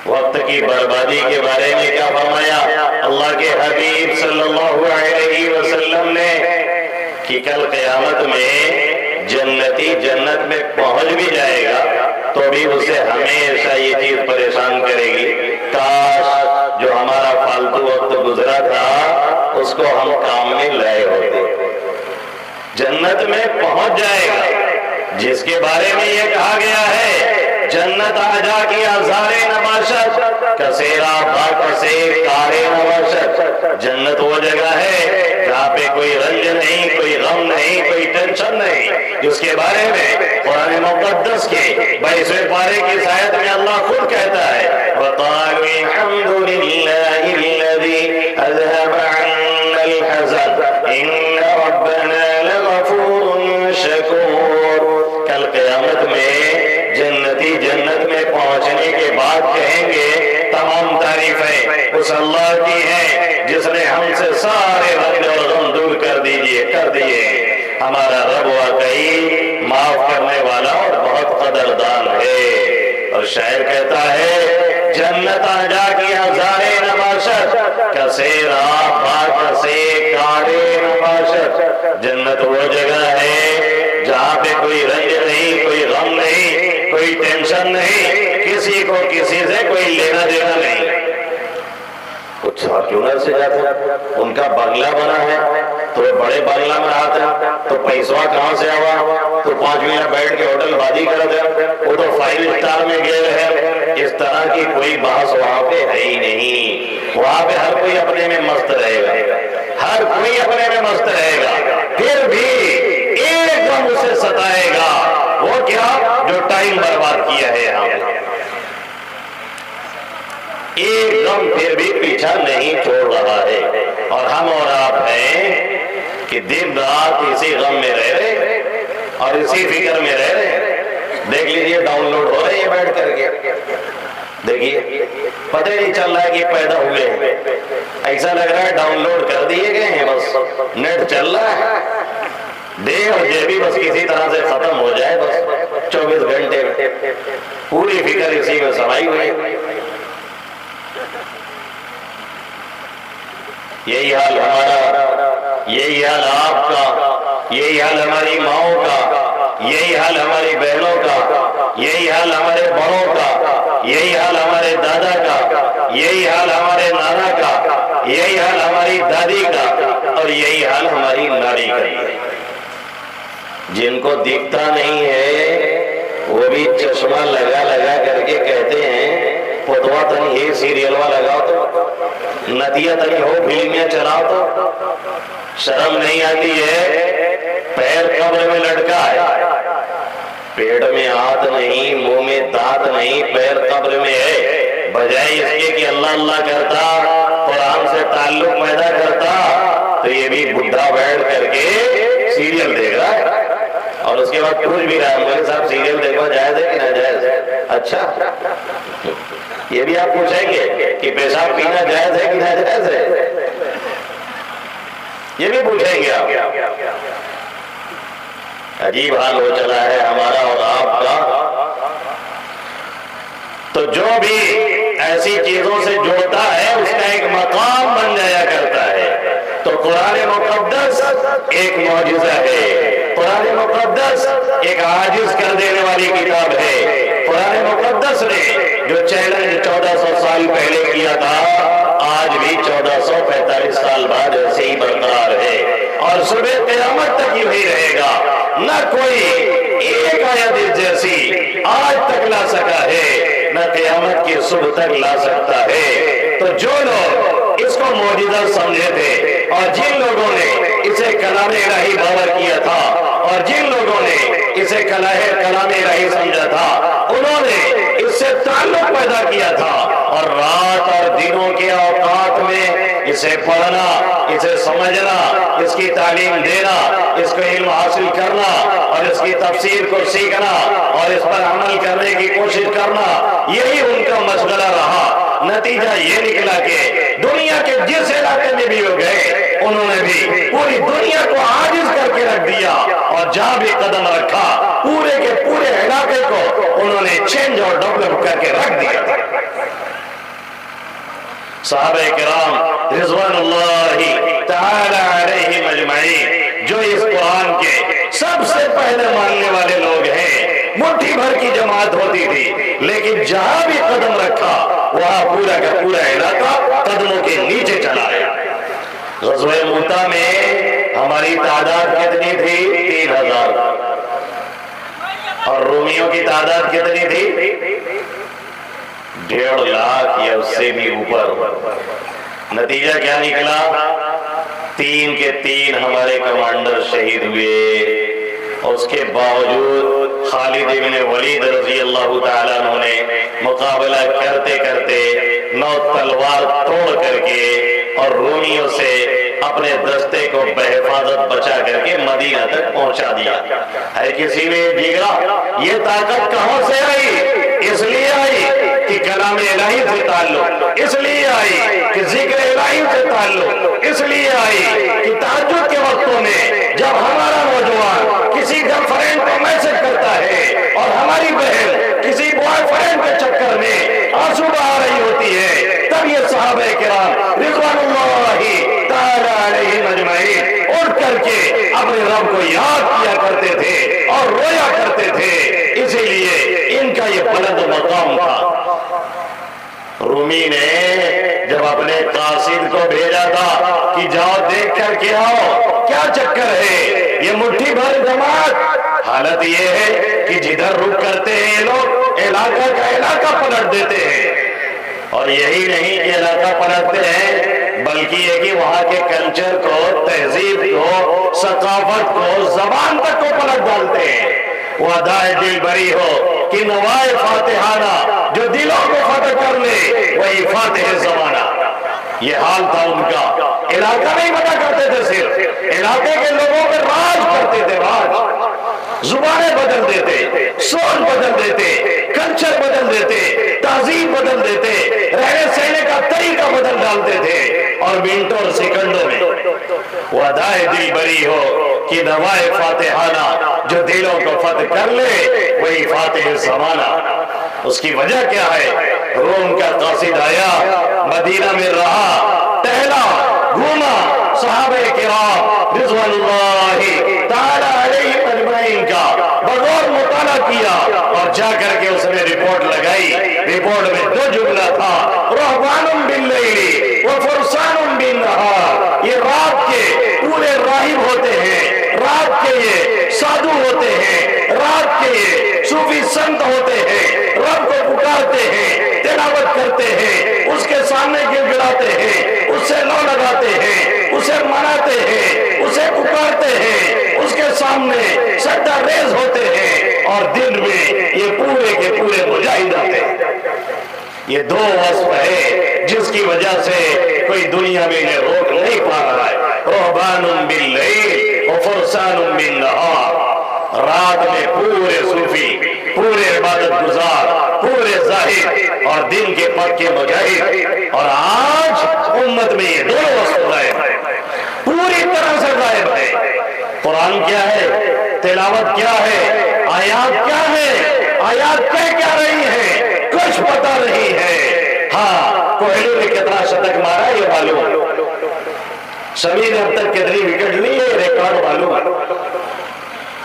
وقت کی بربادی کے بارے میں کیا فرمایا اللہ کے حبیب صلی اللہ علیہ وسلم نے کہ کل قیامت میں جنتی جنت میں پہنچ بھی جائے گا تو بھی اسے ہمیشہ یہ چیز پریشان کرے گی، کاش جو ہمارا فالتو وقت گزرا تھا اس کو ہم کام میں لائے ہوتے۔ جنت میں پہنچ جائے گا جس کے بارے میں یہ کہا گیا ہے جنت آجا کی آزارے نباشت کسیرا با کسیر کارے نباشت۔ جنت وہ جگہ ہے جہاں پہ کوئی رنج نہیں، کوئی غم نہیں، کوئی ٹینشن نہیں، جس کے بارے میں قرآن مقدس کے 22ویں پارے کی آیت میں اللہ خود کہتا ہے وَقَالُوا الْحَمْدُ لِلَّهِ الَّذِي أَذْهَبَ عَنَّا الْحَزَنَ إِنَّ رَبَّنَا لَغَفُورٌ شَكُورٌ۔ کل قیامت میں جنتی جنت میں پہنچنے کے بعد کہیں گے تمام تعریفیں اس اللہ کی ہیں جس نے ہم سے سارے رنج اور غم دور کر دیے. ہمارا رب واقعی معاف کرنے والا اور بہت قدردان ہے. اور شاعر کہتا ہے جنت جا کی ہزارے نباشت کسے راہ کسے کارے نباشت. جنت وہ جگہ ہے جہاں پہ کوئی رنج نہیں, کوئی غم نہیں, کوئی ٹینشن نہیں, کسی کو کسی سے کوئی لینا دینا نہیں. کچھ فارچونر سے جاتے ان کا بنگلہ بنا ہے تو وہ بڑے بنگلہ میں آتے ہیں تو پیسوا کہاں سے آوا تو 5 مہینہ بیٹھ کے ہوٹل بازی کرتے ہیں, وہ تو 5 اسٹار میں گئے ہیں. اس طرح کی کوئی بحث وہاں پہ ہے ہی نہیں. وہاں پہ ہر کوئی اپنے میں مست رہے گا, ہر کوئی اپنے میں مست رہے گا. پھر بھی ایک دم اسے ستائے گا, وہ کیا جو ٹائم برباد کیا ہے یہاں پہ. ایک دم پھر بھی پیچھا نہیں چھوڑ رہا ہے. اور ہم اور آپ ہیں کہ دن رات اسی غم میں رہ رہے اور اسی فکر میں رہ رہے. دیکھ لیجئے ڈاؤن لوڈ ہو رہے ہیں بیٹھ کر کے, دیکھیے پتہ نہیں چل رہا ہے کہ پیدا ہوئے ہیں. ایسا لگ رہا ہے ڈاؤن لوڈ کر دیے گئے ہیں, بس نیٹ چل رہا ہے. دے اور جیبی بس کسی طرح سے ختم ہو جائے, بس 24 گھنٹے میں پوری فکر اسی میں سمائی ہوئی. یہی حال ہمارا, یہی حال آپ کا, یہی حال ہماری ماؤں کا, یہی حال ہماری بہنوں کا, یہی حال ہمارے بڑوں کا, یہی حال ہمارے دادا کا, یہی حال ہمارے نانا کا, یہی حال ہماری دادی کا, اور یہی حال ہماری نانی کا. جن کو دکھتا نہیں ہے وہ بھی چشمہ لگا لگا کر کے کہتے ہیں پتوا تنی یہ سیریل والا لگاؤ تو, ندیہ تنی ہو فلمیں چلاؤ تو. شرم نہیں آتی ہے؟ پیر قبر میں لٹکا ہے, پیٹ میں ہاتھ نہیں, منہ میں دانت نہیں, پیر قبر میں ہے. بجائے اس کے کہ اللہ اللہ کرتا, قرآن سے تعلق پیدا کرتا, تو یہ بھی بڈھا بیٹھ کر کے سیریل دیکھ رہا ہے. اور اس کے بعد پوچھ بھی رہا ہے مولوی صاحب سیریل دیکھنا جائز ہے کہ ناجائز ہے؟ اچھا, یہ بھی آپ پوچھیں گے کہ پیشاب پینا جائز ہے کہ ناجائز ہے؟ یہ بھی پوچھیں گے آپ. عجیب حال ہو چلا ہے ہمارا اور آپ کا. تو جو بھی ایسی چیزوں سے جوڑتا ہے اس کا ایک مقام بن جایا کرتا ہے. تو قرآن مقدس ایک معجزہ ہے, قرآن مقدس ایک عاجز کر دینے والی کتاب ہے. قرآن مقدس نے جو چیلنج 1400 سال پہلے کیا تھا, آج بھی 1445 سال بعد ایسے ہی برقرار ہے, اور صبح قیامت تک یوں ہی رہے گا. نہ کوئی ایک آیت جیسی آج تک لا سکا ہے, نہ قیامت کی صبح تک لا سکتا ہے. تو جو لوگ اس کو معجزہ سمجھے تھے, اور جن لوگوں نے اسے کلام الہی باور کیا تھا, اور جن لوگوں نے اسے کلام الہی سمجھا تھا, انہوں نے اس سے تعلق پیدا کیا تھا, اور رات اور دنوں کے اوقات میں اسے پڑھنا, اسے سمجھنا, اس کی تعلیم دینا, اس کو علم حاصل کرنا, اور اس کی تفسیر کو سیکھنا, اور اس پر عمل کرنے کی کوشش کرنا, یہی ان کا مشغلہ رہا. نتیجہ یہ نکلا کہ دنیا کے جس علاقے میں بھی ہو گئے, انہوں نے بھی پوری دنیا کو عاجز کر کے رکھ دیا, اور جہاں بھی قدم رکھا پورے کے پورے علاقے کو انہوں نے چینج اور ڈیولپ کر کے رکھ دیا. صحابہ کرام رضوان اللہ تعالی علیہم اجمعین جو اس قرآن کے سب سے پہلے ماننے والے لوگ ہیں, مٹھی بھر کی جماعت ہوتی تھی, لیکن جہاں بھی قدم رکھا وہاں پورا کا پورا علاقہ قدموں کے نیچے چلا گیا. غزوہ موتا میں ہماری تعداد کتنی تھی؟ 3000, اور رومیوں کی تعداد کتنی تھی؟ 1.5 لاکھ یا اس سے بھی اوپر. نتیجہ کیا نکلا؟ 3 کے 3 ہمارے کمانڈر شہید ہوئے. اس کے باوجود خالد بن ولید رضی اللہ تعالیٰ عنہ نے مقابلہ کرتے کرتے 9 تلوار توڑ کر کے اور رومیوں سے اپنے دستے کو بحفاظت بچا کر کے مدینہ تک پہنچا دیا. ہے کسی نے جگرا یہ طاقت کہاں سے آئی؟ اس لیے آئی کہ کہ کلام الہی سے تعلق اس لیے آئی کہ ذکر الہی سے تعلق اس لیے آئی کہ تہجد کے وقتوں میں جب ہمارا نوجوان کسی گرل فرینڈ کو میسج کرتا ہے اور ہماری بہن کسی بوائے فرینڈ کے چکر میں آنسو بہا رہی ہوتی ہے، تب یہ صحابہ کرام رضوان اللہ تعالی علیہم اجمعین اٹھ کر کے اپنے رب کو یاد کیا کرتے تھے اور رویا کرتے تھے۔ اسی لیے ان کا یہ بلند مقام تھا۔ رومی نے جب اپنے قاصد کو بھیجا تھا کہ جاؤ دیکھ کر کے آؤ کیا چکر ہے، یہ مٹھی بھر جماعت، حالت یہ ہے کہ جدھر رک کرتے ہیں یہ لوگ علاقہ کا علاقہ پلٹ دیتے ہیں، اور یہی نہیں کہ علاقہ پلٹتے ہیں بلکہ یہ کہ وہاں کے کلچر کو، تہذیب کو، ثقافت کو، زبان تک کو پلٹ ڈالتے ہیں۔ وہ ادائے دل بری ہو کہ نوائے فاتحانہ جو دلوں کو فتح کر لے وہی فاتح زمانہ۔ یہ حال تھا ان کا۔ علاقہ نہیں پتا کرتے تھے، صرف علاقے کے لوگوں پر راج کرتے تھے، راج، زبانیں بدل دیتے، سوچ بدل دیتے، کلچر بدل دیتے، تہذیب بدل دیتے، رہنے سہنے کا طریقہ بدل ڈالتے تھے، اور منٹوں اور سیکنڈوں میں وہ ادائے دل بری ہو کہ نوائے فاتحانہ جو دلوں کو فتح کر لے وہی فاتح زمانہ۔ اس کی وجہ کیا ہے؟ روم کا قاصد آیا، مدینہ میں رہا، ٹہلا، گھوما، صحابہ کرام رضوان اللہ تعالی علیہم اجمعین کا بغور مطالعہ کیا، اور جا کر کے اس نے رپورٹ لگائی۔ رپورٹ میں دو جملہ تھا، رہبان باللیل وفرسان بالنہار۔ یہ رات کے پورے راہب ہوتے ہیں، رات کے یہ سادھو ہوتے ہیں، رات کے یہ صوفی سنت ہوتے ہیں، رب کو پکارتے ہیں، تلاوت کرتے ہیں، اس کے سامنے گر گڑاتے ہیں، اس سے لو لگاتے ہیں، اسے مناتے ہیں، اسے پکارتے ہیں، اس کے سامنے سجدہ ریز ہوتے ہیں، اور دن میں یہ پورے کے پورے مجاہد آتے ہیں۔ یہ دو وصف ہے جس کی وجہ سے کوئی دنیا میں انہیں روک نہیں پا رہا ہے۔ رہبان باللیل وفرسان بالنہار، رات میں پورے صوفی، پورے عبادت گزار، پورے زاہد، اور دن کے پکے مجاہد۔ اور آج امت میں یہ دونوں وصف غائب ہے، پوری طرح سے غائب ہے۔ قرآن کیا ہے، تلاوت کیا ہے، آیات کیا ہے، آیات کیا رہی ہے، کچھ پتہ نہیں ہے۔ ہاں، کوہلی نے کتنا شتک مارا یہ معلوم، شمی نے اب تک کتنی وکٹ لی ہے ریکارڈ معلوم ہے،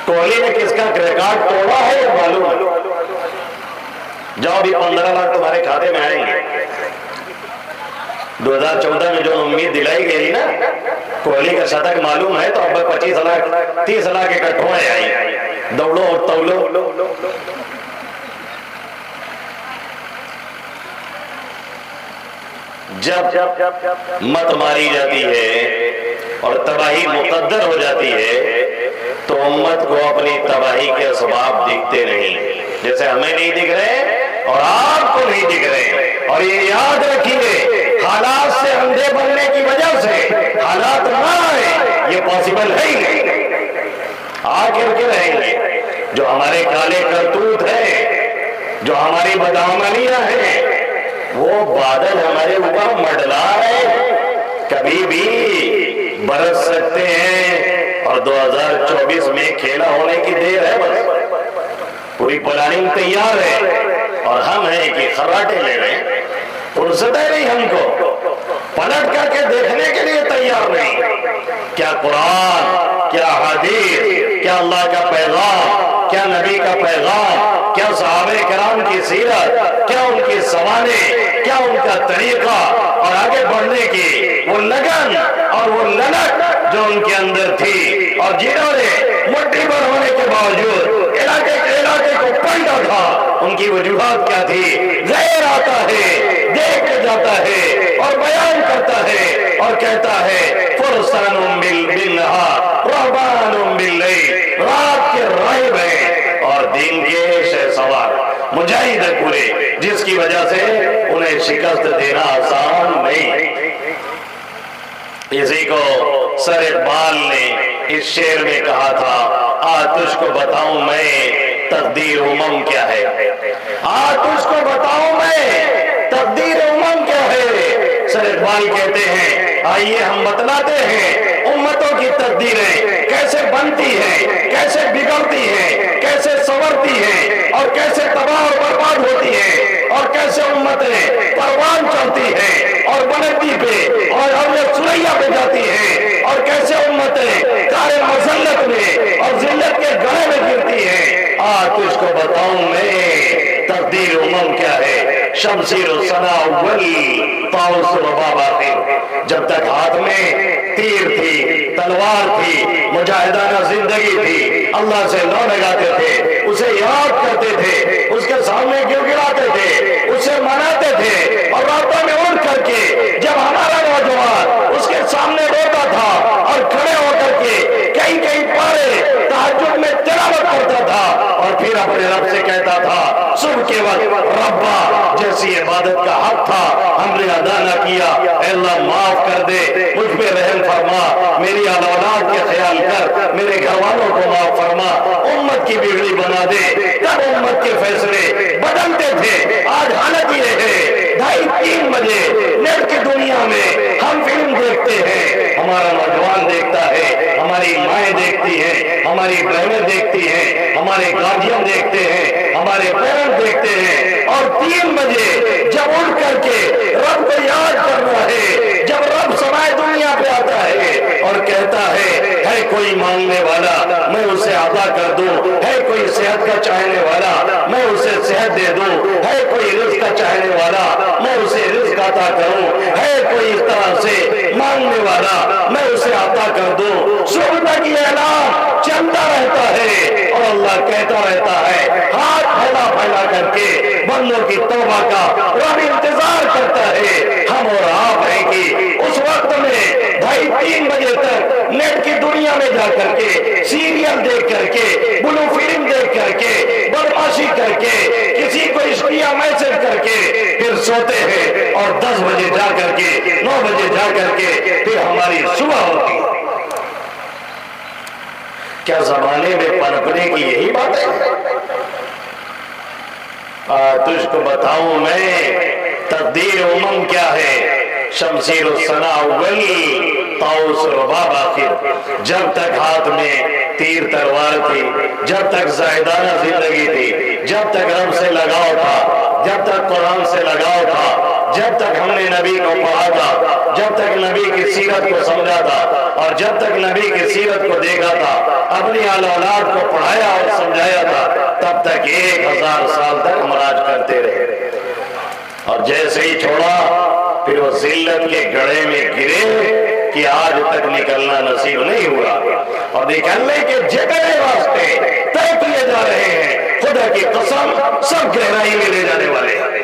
کوہلی نے کس کا ریکارڈ توڑا ہے یہ معلوم ہے۔ جاؤ بھی 15 لاکھ تمہارے کھاتے میں آئیں گے۔ 2014 میں جو امید دلائی گئی نا، کوہلی کا شتک معلوم ہے تو اب 25 لاکھ 30 لاکھ اکٹھوں آئی، دوڑو اور تولو۔ جب مت ماری جاتی ہے اور تباہی مقدر ہو جاتی ہے تو امت کو اپنی تباہی کے اسباب دکھتے نہیں، جیسے ہمیں نہیں دکھ رہے اور آپ کو نہیں دکھ رہے۔ اور یہ یاد رکھیے، حالات سے اندھے بننے کی وجہ سے حالات نہ آئے یہ پاسبل ہے ہی نہیں، آخر کے رہیں گے۔ جو ہمارے کالے کرتوت ہیں، جو ہماری بدعملیاں ہیں، وہ بادل ہمارے اوپر منڈلا ہے، کبھی بھی برس سکتے ہیں، اور 2024 میں کھیلا ہونے کی دیر ہے، بس پوری پلاننگ تیار ہے، اور ہم ہیں کہ خراٹے لے رہے ہیں، فرصت ہے نہیں ہم کو، پلٹ کر کے دیکھنے کے لیے تیار نہیں۔ کیا قرآن، کیا حدیث، کیا اللہ کا پیغام، کیا نبی کا پیغام، کیا صحابہ کرام کی سیرت، کیا ان کی سوانح، کیا ان کا طریقہ، اور آگے بڑھنے کی وہ لگن اور وہ للک جو ان کے اندر تھی، اور جنہوں نے مٹھی بھر ہونے کے باوجود علاقے کو پلٹا تھا، ان کی وجوہات کیا تھی؟ غیر آتا ہے، دیکھ کے جاتا ہے اور بیان کرتا ہے اور کہتا ہے فرسان بالنہار رہبان باللیل، رات کے راہب ہیں اور دین کے شہسوار، مجاہد ہیں پورے، جس کی وجہ سے انہیں شکست دینا آسان نہیں۔ اسی کو سر اقبال نے اس شعر میں کہا تھا، آج تجھ کو بتاؤں میں تقدیر امم کیا ہے، آج تجھ کو بتاؤں میں اقبال کہتے ہیں آئیے ہم بتلاتے ہیں امتوں کی تقدیریں کیسے بنتی ہیں، کیسے بگڑتی ہیں، کیسے سنورتی ہیں اور کیسے تباہ اور برباد ہوتی ہیں، اور کیسے امتیں پروان چلتی ہیں اور بلندی پہ اور حضرت سریا پہ جاتی ہیں، اور کیسے امتیں کار مذلت میں اور ذلت کے گڑھے میں گرتی ہیں۔ آج تجھ کو بتاؤں میں تقدیر امم کیا ہے، شمشیر و سنا اول طاؤس و باب آخر۔ جب تک ہاتھ میں تیر تھی، تلوار تھی، مجاہدانہ زندگی تھی، اللہ سے لو لگاتے تھے، اسے یاد کرتے تھے، اس کے سامنے گر گراتے تھے، اسے مناتے تھے، اور راتوں میں اٹھ کر کے جب ہمارا نوجوان اس کے سامنے روتا تھا اور کھڑے ہو کر کے کئی کئی پارے تہجد میں تلاوت کرتا تھا اور پھر اپنے رب سے کہتا تھا صبح کے وقت ربا جیسی عبادت کا حق تھا ہم نے ادا نہ کیا، اے اللہ معاف کر دے، مجھ پہ رحم فرما، میری اولاد کے خیال کر، میرے گھر والوں کو معاف فرما، امت کی بگڑی بنا دے۔ تب امت کے فیصلے بدلتے تھے۔ آج حالت یہ ہے 2:30-3 بجے نیٹ کی دنیا میں ہم فلم دیکھتے ہیں، ہمارا نوجوان دیکھتا ہے، ہماری مائیں دیکھتی ہیں، ہماری بہنیں دیکھتی ہیں، ہمارے گارجین دیکھتے ہیں، ہمارے پیرنٹ دیکھتے ہیں، اور 3 بجے جب اٹھ کر کے رب کو یاد کرنا ہے، جب رب سمائے دنیا پہ آتا ہے اور کہتا ہے کوئی مانگنے والا میں اسے عطا کر دوں، ہے کوئی صحت کا چاہنے والا میں اسے صحت دے دوں، ہے کوئی رزق کا چاہنے والا میں اسے رزق عطا کروں، ہے کوئی اس طرح سے مانگنے والا میں اسے عطا کر دوں۔ صبح تک یہ اعلان چلتا رہتا ہے اور اللہ کہتا رہتا ہے، ہاتھ پھیلا پھیلا کر کے بندوں کی توبہ کا رب انتظار کرتا ہے۔ ہم اور آپ ہیں کہ اس وقت میں 2:30-3 بجے تک نیٹ کی دنیا میں جا کر کے سیریل دیکھ کر کے، بلو فلم دیکھ کر کے، بدماشی کر کے، کسی کو عشقیہ میسج کر کے پھر سوتے ہیں، اور 10 بجے جا کر کے 9 بجے جا کر کے پھر ہماری صبح ہوتی ہے۔ کیا زمانے میں پنپنے کی یہی بات ہے؟ تجھ کو بتاؤں میں تقدیر امم کیا ہے، شمشیر و سنا اول طاؤس و باب آخر۔ جب تک ہاتھ میں تیر تلوار تھی، جب تک زاہدانہ زندگی تھی، جب تک رب سے لگاؤ تھا، جب تک قرآن سے لگاؤ تھا، جب تک ہم نے نبی کو پڑھا تھا، جب تک نبی کی سیرت کو سمجھا تھا، اور جب تک نبی کی سیرت کو دیکھا تھا، اپنی اولاد کو پڑھایا اور سمجھایا تھا، تب تک 1000 سال تک ہم راج کرتے رہے۔ اور جیسے ہی چھوڑا پھر وہ ذلت کے گڑھے میں گرے کہ آج تک نکلنا نصیب نہیں ہوا، اور نکلنے کے جتنے راستے طے کیے جا رہے ہیں خدا کی قسم سب گہرائی میں لے جانے والے ہیں،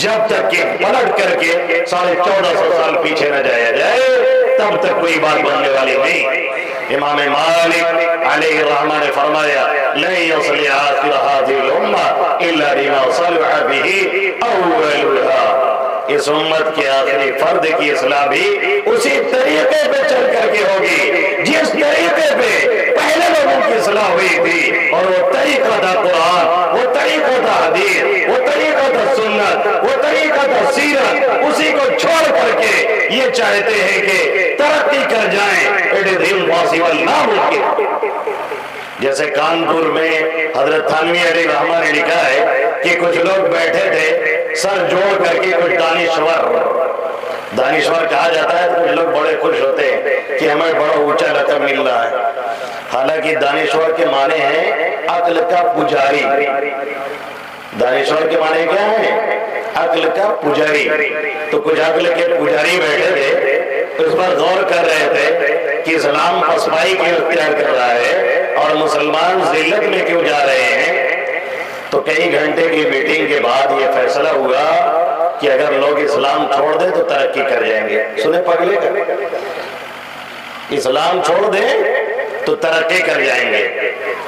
جب تک کہ پلٹ کر کے 1450 سال پیچھے نہ جایا جائے تب تک کوئی بات بننے والی نہیں۔ امام مالک علیہ الرحمہ نے فرمایا لن يصل آخر هذه الامة الا بما صلح به اولها، اس امت کے آخری فرد کی اصلاح بھی اسی طریقے پہ چل کر کے ہوگی جس طریقے پہ پہلے لوگوں کی اصلاح ہوئی تھی، اور وہ طریقہ تھا قرآن، وہ طریقہ تھا حدیث، وہ طریقہ تھا سنت، وہ طریقہ تھا سیرت۔ اسی کو چھوڑ کر کے یہ چاہتے ہیں کہ ترقی کر جائیں، اٹ از امپاسبل، ناممکن۔ جیسے کانپور میں حضرت تھانوی علیہ رحمہ نے لکھا ہے کہ کچھ لوگ بیٹھے تھے سر جوڑ کر کے، کچھ دانشور کہا جاتا ہے، تو کچھ لوگ بڑے خوش ہوتے ہیں کہ ہمیں بڑا اونچا لقب مل رہا ہے، حالانکہ دانشور کے معنی ہیں عقل کا پجاری۔ دانشور کے معنی کیا ہے؟ عقل کا پجاری۔ تو کچھ عقل کے پجاری بیٹھے تھے، اس پر غور کر رہے تھے کہ اسلام پسپائی کیوں اختیار کر رہا ہے اور مسلمان ذلت میں کیوں جا رہے ہیں۔ تو کئی گھنٹے کی میٹنگ کے بعد یہ فیصلہ ہوا کہ اگر لوگ اسلام چھوڑ دیں تو ترقی کر جائیں گے۔ سنیں پگلے کا، اسلام چھوڑ دیں تو ترقی کر جائیں گے،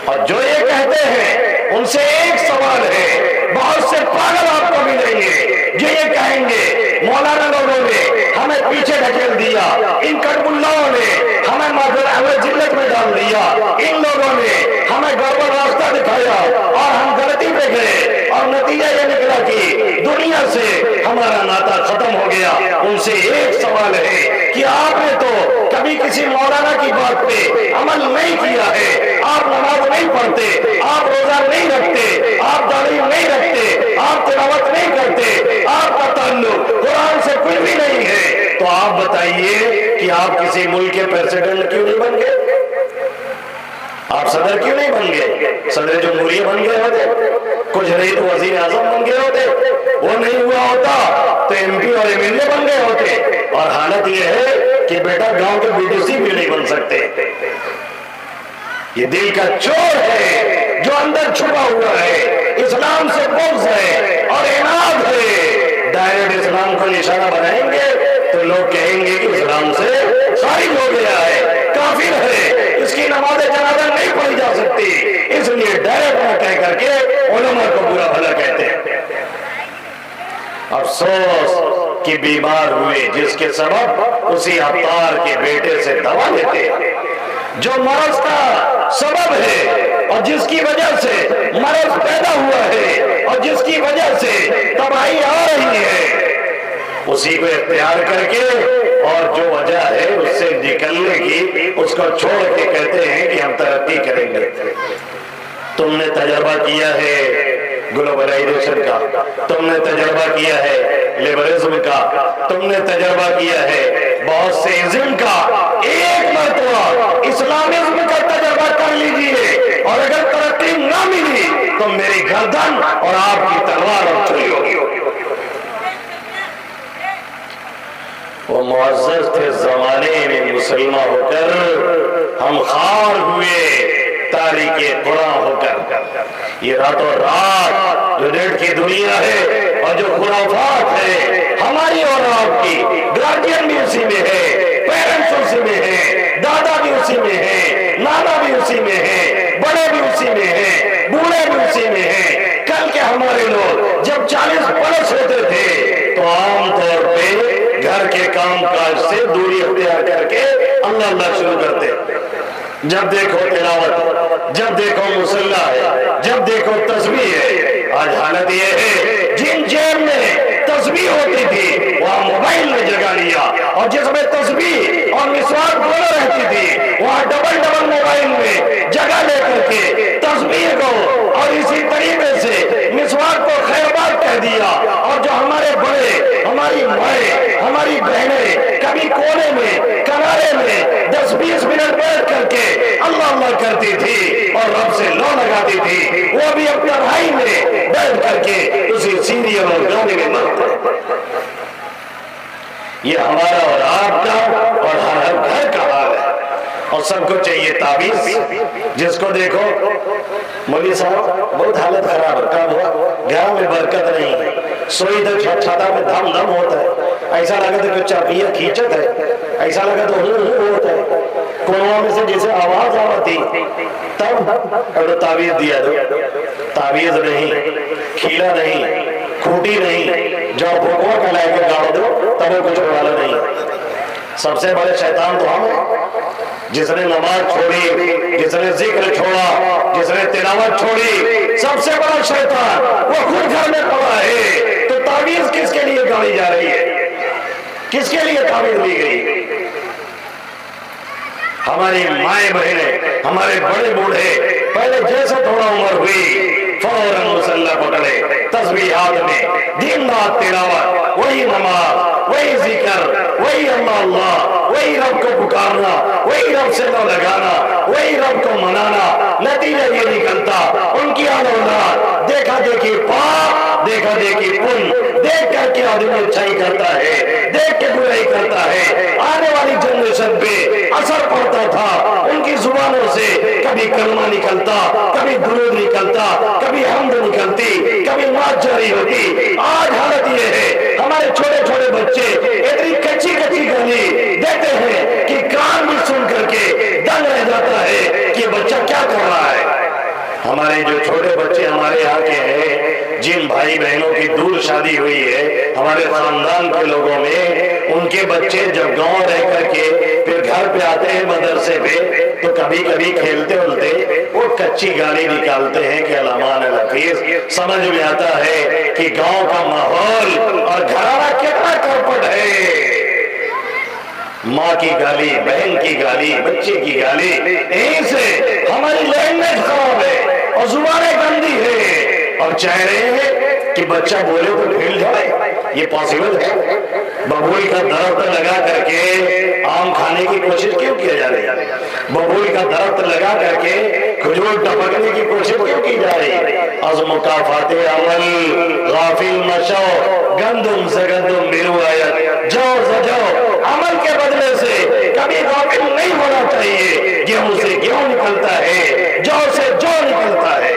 اور جو یہ کہتے ہیں ان سے ایک سوال ہے، بہت سے پاگل آپ کو ملیں گے جو یہ کہیں گے مولانا لوگوں نے ہمیں پیچھے ڈھکیل دیا، ان کٹبلاؤں نے ہمیں ذلت میں ڈال دیا، ان لوگوں نے ہمیں گڑبڑ راستہ دکھایا اور ہم غلطی پہ گئے، اور نتیجہ یہ نکلا کہ دنیا سے ہمارا ناطا ختم ہو گیا۔ ان سے ایک سوال کبھی کسی مولانا کی بات پہ عمل نہیں کیا ہے، آپ نماز نہیں پڑھتے، آپ روزہ نہیں رکھتے، آپ داڑھی نہیں رکھتے، آپ تلاوت نہیں کرتے، آپ کا تعلق قرآن سے کوئی بھی نہیں ہے، تو آپ بتائیے کہ آپ کسی ملک کے پریزیڈنٹ کیوں نہیں بن گئے؟ آپ صدر کیوں نہیں بن گئے؟ صدر جمہوریہ بن گئے ہوتے، کچھ نہیں تو وزیر اعظم بن گئے ہوتے، وہ نہیں ہوا ہوتا تو ایم پی اور ایم ایل اے بن گئے ہوتے، اور حالت یہ ہے کہ بیٹا گاؤں کے BDC بھی نہیں بن سکتے۔ یہ دل کا چور ہے جو اندر چھپا ہوا ہے، اسلام سے بغض ہے اور عناد ہے۔ ڈائریکٹ اسلام کو نشانہ بنائیں گے تو لوگ کہیں گے کہ اسلام سے خارج ہو گیا ہے، کافر ہے، اس کی نماز جنازہ نہیں پڑھی جا سکتی، اس لیے ڈائریکٹ نہ کہہ کر کے علماء کو برا بھلا کہتے ہیں۔ افسوس کہ بیمار ہوئے جس کے سبب اسی عطار کے بیٹے سے دوا لیتے ہیں، جو مرض کا سبب ہے اور جس کی وجہ سے مرض پیدا ہوا ہے اور جس کی وجہ سے تباہی آ رہی ہے، اسی کو اختیار کر کے اور جو وجہ ہے اس سے نکلنے کی اس کو چھوڑ کے کہتے ہیں کہ ہم ترقی کریں گے۔ تم نے تجربہ کیا ہے گلوبلائزیشن کا، تم نے تجربہ کیا ہے لیبرزم کا، تم نے تجربہ کیا ہے بہت سے ازم کا، ایک مرتبہ اسلامزم کا تجربہ کر لیجئے، اور اگر ترقی نہ ملی تو میری گردن اور آپ کی تلوار اب چھری ہوگی۔ وہ معزز تھے زمانے میں مسلمان ہو کر، ہم خار ہوئے تاریخ قرآن ہو کر۔ یہ راتوں رات جو نیٹ کی دنیا ہے اور جو خرافات ہے ہماری اور آپ کی، گارڈین بھی اسی میں ہے، پیرنٹس اسی میں ہے، دادا بھی اسی میں ہے، نانا بھی اسی میں ہے، بڑے بھی اسی میں ہے، بوڑھے بھی اسی میں ہے۔ کل کے ہمارے لوگ جب 40 برس ہوتے تھے تو عام طور پہ گھر کے کام کاج سے دوری اختیار کر کے اللہ اللہ شروع کرتے، جب دیکھو تلاوت، جب دیکھو مصلی ہے، جب دیکھو تسبیح ہے۔ آج حالت یہ ہے جن جیب میں تسبیح ہوتی تھی وہاں موبائل نے جگہ لیا، اور جس میں تسبیح اور مسواک دونوں رہتی تھی وہاں ڈبل موبائل میں جگہ لے کر کے تسبیح کو اور اسی طریقے سے مسواک کو خیر بات کہہ دیا۔ اور جو ہمارے بڑے، ہماری مائیں، ہماری بہنیں کبھی کونے میں کنارے میں 10-20 منٹ بیٹھ کر کے اللہ اللہ کرتی تھی اور رب سے لو لگاتی تھی، وہ بھی اپنے بھائی میں بیٹھ کر کے اسی سیریل اور گانے میں مست۔ یہ ہمارا اور آپ کا اور ہر گھر کا حال ہے، اور سب کو چاہیے تعویذ۔ جس کو دیکھو مولوی صاحب بہت حالت خراب ہے، کب ہوا؟ گھر میں برکت نہیں ہے، سوئی تو چھتا میں دھم دھم ہوتا ہے، ایسا لگا تو کچھ چابیاں کھینچت ہے، ایسا لگا تو ہوتا ہے، کنواں میں سے جیسے آواز آتی، تب تعویذ دیا دو۔ تعویذ نہیں، کھیلا نہیں، کھوٹی نہیں، جب بھوکوا کا لے کے گاڑ دو تب وہ کچھ والا نہیں۔ سب سے بڑے شیطان تو ہم ہیں، جس نے نماز چھوڑی، جس نے ذکر چھوڑا، جس نے تلاوت چھوڑی، سب سے بڑا شیطان وہ خود گھر میں پڑا ہے۔ تو تعویذ کس کے لیے گاڑی جا رہی ہے؟ کس کے لیے تعویذ دی گئی؟ ہماری مائیں بہنیں، ہمارے بڑے بوڑھے پہلے جیسے تھوڑا عمر ہوئی فوراً مسلح پکڑے، تسبیحات میں دن رات تلاوت، وہی نماز، وہی ذکر، وہی اللہ اللہ، وہی رب کو پکارنا، وہی رب سے لو لگانا، وہی رب کو منانا۔ نتیجہ یہ نکلتا ان کی اولاد دیکھا دیکھی پاپ، دیکھا دیکھی پن، دیکھ کر کے آدمی اچھائی کرتا ہے، دیکھ کے برائی کرتا ہے۔ آنے والی جنریشن پہ اثر پڑتا تھا، ان کی زبانوں سے کبھی کلمہ نکلتا، کبھی درود نکلتا، کبھی حمد نکلتی، کبھی نعت جاری ہوتی۔ آج حالت یہ ہے ہمارے چھوٹے چھوٹے بچے اتنی کچی کچی گالی دیتے ہیں کہ کان بھی سن کر کے دنگ رہ جاتا ہے کہ بچہ کیا کر رہا ہے۔ ہمارے جو چھوٹے بچے ہمارے یہاں کے ہیں، جن بھائی بہنوں کی دور شادی ہوئی ہے ہمارے خاندان کے لوگوں میں، ان کے بچے جب گاؤں رہ کر کے پھر گھر پہ آتے ہیں مدرسے پہ تو کبھی کبھی کھیلتے اولتے وہ کچی گالی نکالتے ہیں کہ الامان الحفیظ۔ سمجھ میں آتا ہے کہ گاؤں کا ماحول اور گھرانہ کتنا کرپٹ ہے۔ ماں کی گالی، بہن کی گالی، بچے کی گالی، یہیں سے ہماری لینگویج خراب ہے اور زبانیں گندی ہے، اور چاہ رہے ہیں کہ بچہ بولے تو پھیل جائے۔ یہ پاسبل ہے؟ ببول کا درخت لگا کر کے آم کھانے کی کوشش کیوں کیا جا رہی ہے؟ ببول کا درخت لگا کر کے کھجور ٹپکنے کی کوشش کیوں کی جا رہی ہے؟ از مکافات عمل غافل مشو، گندم سے گندم بلو آیت، جو سجو، عمل کے بدلے سے کبھی غافل نہیں ہونا چاہیے۔ گیہوں سے گیہوں نکلتا ہے، جو سے جو نکلتا ہے۔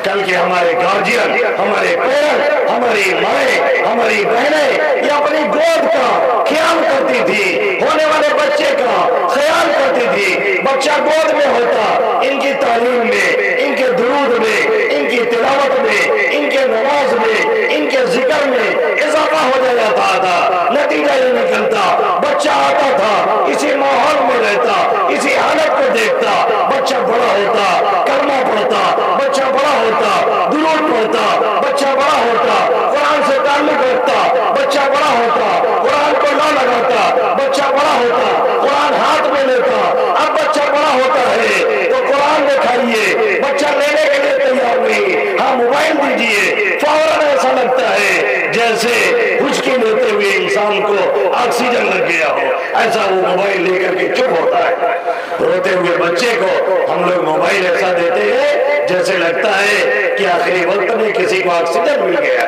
کل کے ہمارے گارجین، ہمارے پیرنٹ، ہماری مائیں، ہماری بہنیں یہ اپنی گود کا خیال کرتی تھی، ہونے والے بچے کا خیال کرتی تھی۔ بچہ گود میں ہوتا، ان کی تعلیم میں، ان کے درود میں، ان کی تلاوت میں، ان کے نماز میں، ان کے ذکر میں اضافہ ہو جاتا تھا۔ نتیجہ یہ نکلتا، بچہ آتا تھا، اسی ماحول میں رہتا، اسی حالت کو دیکھتا، بچہ بڑا ہوتا، کلمہ پڑھتا، بچہ بڑا ہوتا، درود پڑھتا، بچہ بڑا ہوتا، قرآن سے تعلق رکھتا، بچہ بڑا ہوتا، قرآن کو نہ لگاتا، بچہ بڑا ہوتا، قرآن ہاتھ میں لیتا۔ اب بچہ بڑا ہوتا ہے تو قرآن دکھائیے، بچہ لینے کے لیے تیار نہیں، ہاں موبائل دیجیے، فوراً ایسا لگتا ہے جیسے ہچکی لیتے ہوئے انسان کو آکسیجن لگ گیا ہو، ایسا وہ موبائل لے کر کے چپ ہوتا ہے۔ روتے ہوئے بچے کو ہم لوگ موبائل ایسا دیتے ہیں جیسے لگتا ہے کہ آخری وقت میں کسی کو آکسیجن مل گیا۔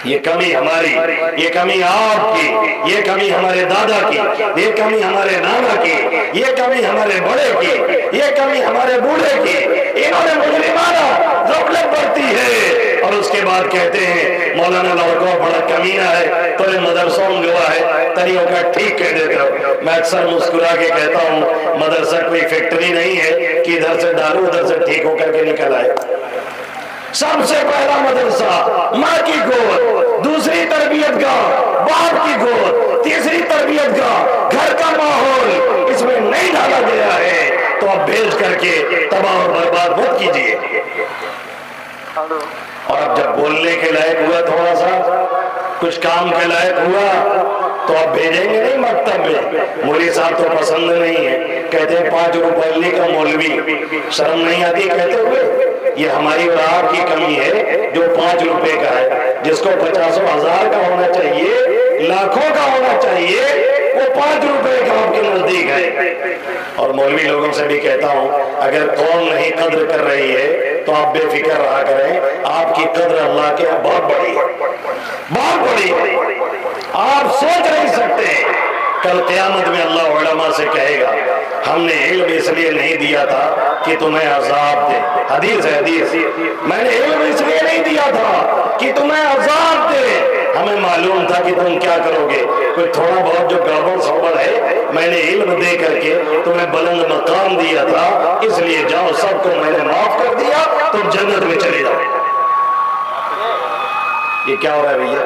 یہ کمی ہماری، یہ کمی آپ کی، یہ کمی ہمارے دادا کی، یہ کمی ہمارے نانا کی، یہ کمی ہمارے بڑے کی، یہ کمی ہمارے بوڑھے کی۔ انہوں نے مجرمانہ غفلت برتی ہے اور اس کے بعد کہتے ہیں مولانا لڑکا بڑا کمینہ ہے، تو مدرسوں میں گوا ہے، تریوں کا ٹھیک کہہ دیتا ہوں۔ میں اکثر مسکرا کے کہتا ہوں مدرسہ کوئی فیکٹری نہیں ہے کہ ادھر سے ڈالو ادھر سے ٹھیک ہو کر کے نکل آئے۔ سب سے پہلا مدرسہ ماں کی گود، دوسری تربیت گاہ باپ کی گود، تیسری تربیت گاہ گھر کا ماحول، اس میں نہیں ڈالا گیا ہے تو اب بھیج کر کے تباہ اور برباد مت کیجیے۔ اور اب جب بولنے کے لائق ہوا، تھوڑا سا کچھ کام کے لائق ہوا تو اب بھیجیں گے نہیں مکتب میں۔ مولوی صاحب تو پسند نہیں ہے، کہتے ہیں 5 روپے کا مولوی، شرم نہیں آتی کہتے ہوئے؟ یہ ہماری اور آپ کی کمی ہے جو 5 روپے کا ہے، جس کو 50,000 کا ہونا چاہیے، لاکھوں کا ہونا چاہیے، وہ 5 روپے کا آپ کے نزدیک ہے۔ اور مولوی لوگوں سے بھی کہتا ہوں اگر قوم نہیں قدر کر رہی ہے تو آپ بے فکر رہا کریں، آپ کی قدر اللہ کے بہت بڑی ہے، بہت بڑی ہے، آپ سوچ نہیں سکتے۔ کل قیامت میں اللہ علماء سے کہے گا ہم نے علم اس لیے نہیں دیا تھا کہ تمہیں عذاب دے، حدیث ہے حدیث، میں نے علم اس لیے نہیں دیا تھا کہ تمہیں عذاب دے، ہمیں معلوم تھا کہ تم کیا کرو گے، کوئی تھوڑا بہت جو گڑبڑ سڑبڑ ہے میں نے علم دے کر کے تمہیں بلند مقام دیا تھا، اس لیے جاؤ سب کو میں نے معاف کر دیا، تم جنت میں چلے جاؤ۔ یہ کیا ہو رہا ہے بھیا؟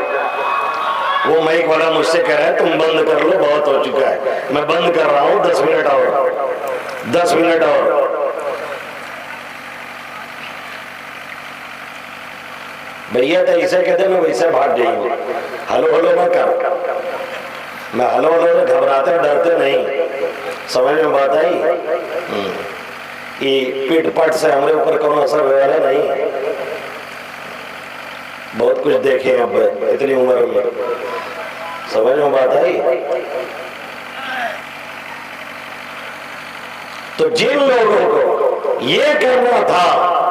وہ مائک والا مجھ سے کہہ رہا ہے تم بند کر لو، بہت ہو چکا ہے، میں بند کر رہا ہوں، 10 منٹ اور، 10 منٹ اور۔ بھیا تو اسے کہتے میں ویسے بھاگ جائیں گے، ہلو ہلو میں کر، میں ہلو ہلو سے گھبراتے ڈرتے نہیں، سمجھ میں بات آئی؟ یہ پیٹ پٹ سے ہمارے اوپر کوئی اثر وغیرہ نہیں ہے، بہت کچھ دیکھے اب اتنی عمر میں، سمجھ میں بات آئی؟ تو جن لوگوں کو یہ کرنا تھا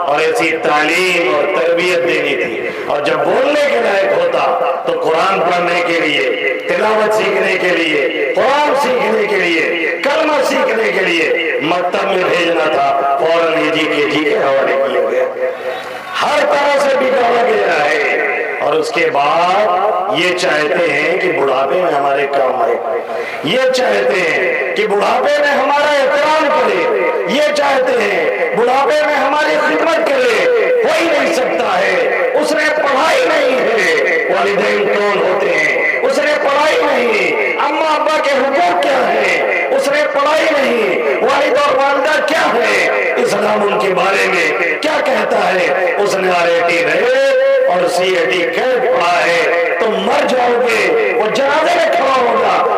اور ایسی تعلیم اور تربیت دینی تھی، اور جب بولنے کے لائق ہوتا تو قرآن پڑھنے کے لیے، تلاوت سیکھنے کے لیے، قرآن سیکھنے کے لیے، کلمہ سیکھنے کے لیے مکتب میں بھیجنا تھا، فوراً EG کے حوالے کیا گیا، ہر طرح سے بگاڑا گیا ہے۔ اور اس کے بعد یہ چاہتے ہیں کہ بڑھاپے میں ہمارے کام آئے، یہ چاہتے ہیں کہ بڑھاپے میں ہمارا احترام کرے، یہ چاہتے ہیں بڑھاپے میں ہماری خدمت کرے۔ ہو ہی نہیں سکتا ہے، اس نے پڑھائی نہیں ہے، والدین کون ہوتے ہیں اس نے پڑھائی نہیں، اماں ابا کے حقوق کیا ہے اس نے پڑھائی نہیں، والد اور والدہ کیا ہے، اسلام ان کے بارے میں کیا کہتا ہے، اس نے RAT رہے اور CAT پڑھا ہے، تم مر جاؤ گے، وہ جنازے میں کھڑا ہوگا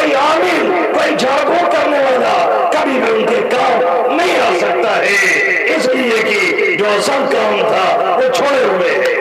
کوئی عامل، کوئی جھاڑو کرنے والا کبھی بھی ان کے کام نہیں آ سکتا ہے، اس لیے کہ جو اصل کام تھا وہ چھوڑے ہوئے ہیں۔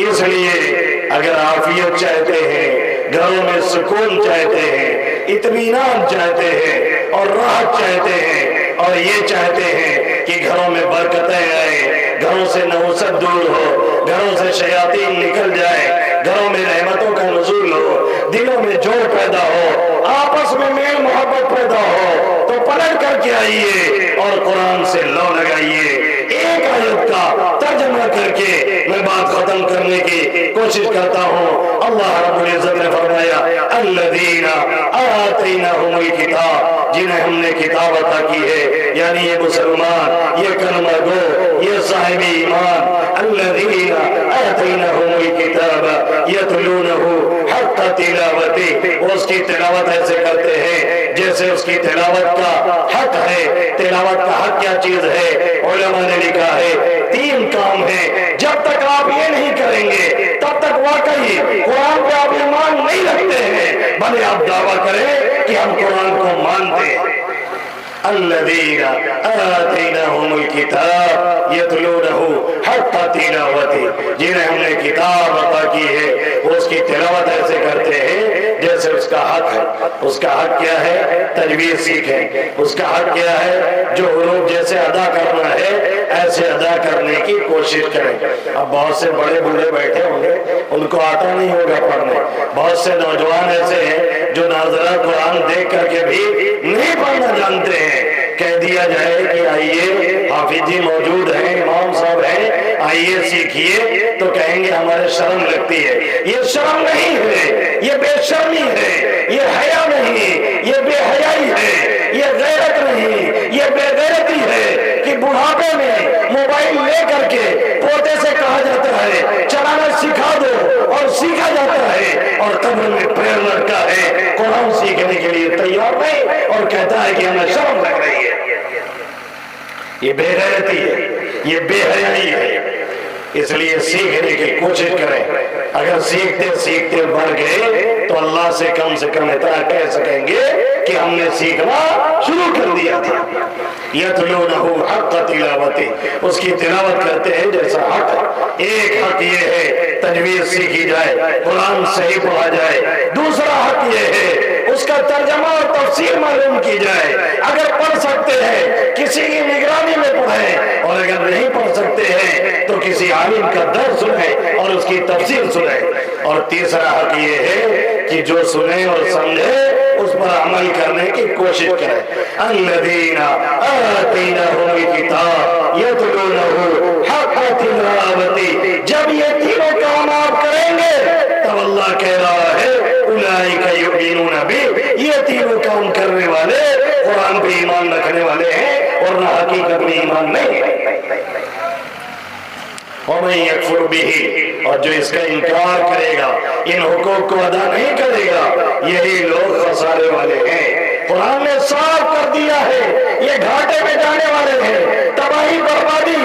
اس لیے اگر عافیت چاہتے ہیں، گھروں میں سکون چاہتے ہیں، اطمینان چاہتے ہیں اور راحت چاہتے ہیں، اور یہ چاہتے ہیں کہ گھروں میں برکتیں آئیں، گھروں سے نحوست دور ہو، گھروں سے شیاطین نکل جائے، گھروں میں رحمتوں کا نزول ہو، دلوں میں جوڑ پیدا ہو، آپس میں میل محبت پیدا ہو، تو پلٹ کر کے آئیے اور قرآن سے لو لگائیے۔ ایک آیت کا ترجمہ کر کے میں بات ختم کرنے کی کوشش کرتا ہوں۔ اللہ رب العزت نے فرمایا الذین آتیناہم الکتاب، جنہیں ہم نے کتاب عطا کی ہے، یعنی یہ مسلمان، یہ کلمہ گو، یہ صاحب ایمان، الذین آتیناہم الکتاب یتلونہ حق تلاوتہ، وہ اس کی تلاوت ایسے کرتے ہیں جیسے اس کی تلاوت کا حق ہے۔ تلاوت کا حق کیا چیز ہے؟ علماء نے لکھا ہے 3 کام ہیں، جب تک آپ یہ نہیں کریں گے تب تک واقعی قرآن پہ آپ ایمان نہیں رکھتے ہیں، بھلے آپ دعویٰ کریں کہ ہم قرآن کو مانتے ہیں۔ الذین آتیناہم الکتاب یتلونہ حق تلاوتہ، جنہیں ہم نے کتاب عطا کی ہے وہ اس کی تلاوت ایسے کرتے ہیں جیسے اس کا حق ہے۔ اس کا حق کیا ہے؟ تجوید سیکھیں۔ اس کا حق کیا ہے؟ جو حروف جیسے ادا کرنا ہے ایسے ادا کرنے کی کوشش کریں۔ اب بہت سے بڑے بوڑھے بیٹھے ہوں گے، ان کو آتا نہیں ہوگا پڑھنے، بہت سے نوجوان ایسے ہیں جو ناظرہ قرآن دیکھ کر کے بھی نہیں پڑھنا جانتے ہیں۔ کہہ دیا جائے کہ آئیے، حافظ جی موجود ہیں، امام صاحب ہیں، آئیے سیکھیے، تو کہیں گے ہمارے شرم لگتی ہے۔ یہ شرم نہیں ہے، یہ بے شرمی ہے، یہ حیا نہیں، یہ بے حیائی ہے، یہ غیرت نہیں، یہ بے غیرتی ہے کہ بڑھاپے میں موبائل لے کر کے پوتے سے کہا جاتا ہے چلانا سکھا دو، اور سیکھا جاتا ہے، اور قبر میں پیر لڑکا ہے قرآن سیکھنے کے لیے تیار نہیں، اور کہتا ہے کہ ہمیں شرم لگ رہی ہے۔ یہ بے غیرتی ہے، یہ بے حیائی ہے۔ اس لیے سیکھنے کی کوشش کریں۔ اگر سیکھتے سیکھتے بڑھ گئے تو اللہ سے کم اتنا کہہ سکیں گے کہ ہم نے سیکھنا شروع کر دیا تھا۔ یتلونہ حق تلاوتہ، اس کی تلاوت کرتے ہیں جیسا حق ہے۔ ایک حق یہ ہے تجوید سیکھی جائے، قرآن صحیح پڑھا جائے۔ دوسرا حق یہ ہے اس کا ترجمہ اور تفسیر معلوم کی جائے۔ اگر پڑھ سکتے ہیں کسی کی نگرانی میں پڑھیں، اور اگر نہیں پڑھ سکتے ہیں تو کسی عالم کا درس سنیں اور اس کی تفسیر سنیں۔ اور تیسرا حق یہ ہے کہ جو سنیں اور سمجھیں اس پر عمل کرنے کی کوشش کریں۔ الذین آتیناہم الکتاب یتلونہ حق تلاوتہ، جب یہ تینوں کام آپ کریں گے تب اللہ کہہ رہا ہے اولئک یؤمنون بہ، یہ تینوں کام کرنے والے قرآن پہ ایمان رکھنے والے ہیں، ورنہ حقیقت میں ایمان نہیں ہے۔ وَمَن يَكْفُرْ بِهِ، اور جو اس کا انکار کرے گا، ان حقوق کو ادا نہیں کرے گا، یہی لوگ خسارے والے ہیں۔ قرآن نے صاف کر دیا ہے یہ گھاٹے میں جانے والے ہیں، تباہی بربادی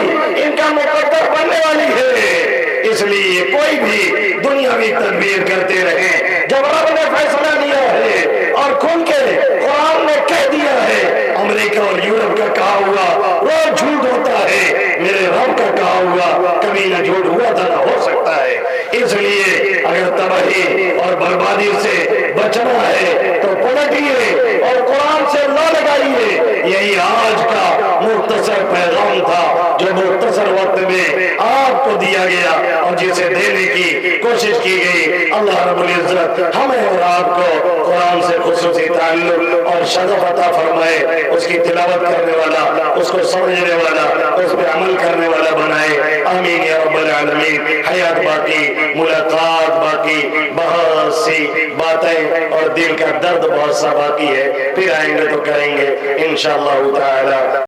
ان کا مقدر بننے والی ہے۔ اس لیے کوئی بھی دنیاوی تدبیر کرتے رہیں، جب رب نے فیصلہ دیا ہے اور کھل کے قرآن نے کہہ دیا ہے، امریکہ اور یورپ کا کہا ہوا روز جھوٹ ہوتا ہے، میرے رب کا کہا ہوا کبھی نہ جھوٹ ہوا تھا نہ ہو سکتا ہے۔ اس لیے اگر تباہی اور بربادی سے بچنا ہے تو پلٹیے اور قرآن سے لو لگائیے۔ یہی آج کا مختصر پیغام تھا جو مختصر وقت میں آپ کو دیا گیا اور جسے دینے کی کوشش کی گئی۔ اللہ رب العزت ہمیں اور آپ کو قرآن سے خصوصی تعلق اور شغف عطا فرمائے، اس کی تلاوت کرنے والا، اس کو سمجھنے والا، اس پہ عمل کرنے والا بنائے۔ آمین یا رب العالمین۔ حیات باقی، ملاقات باقی، بہت سی باتیں اور دل کا درد بہت سا باقی ہے، پھر آئیں گے تو کریں گے انشاءاللہ تعالی۔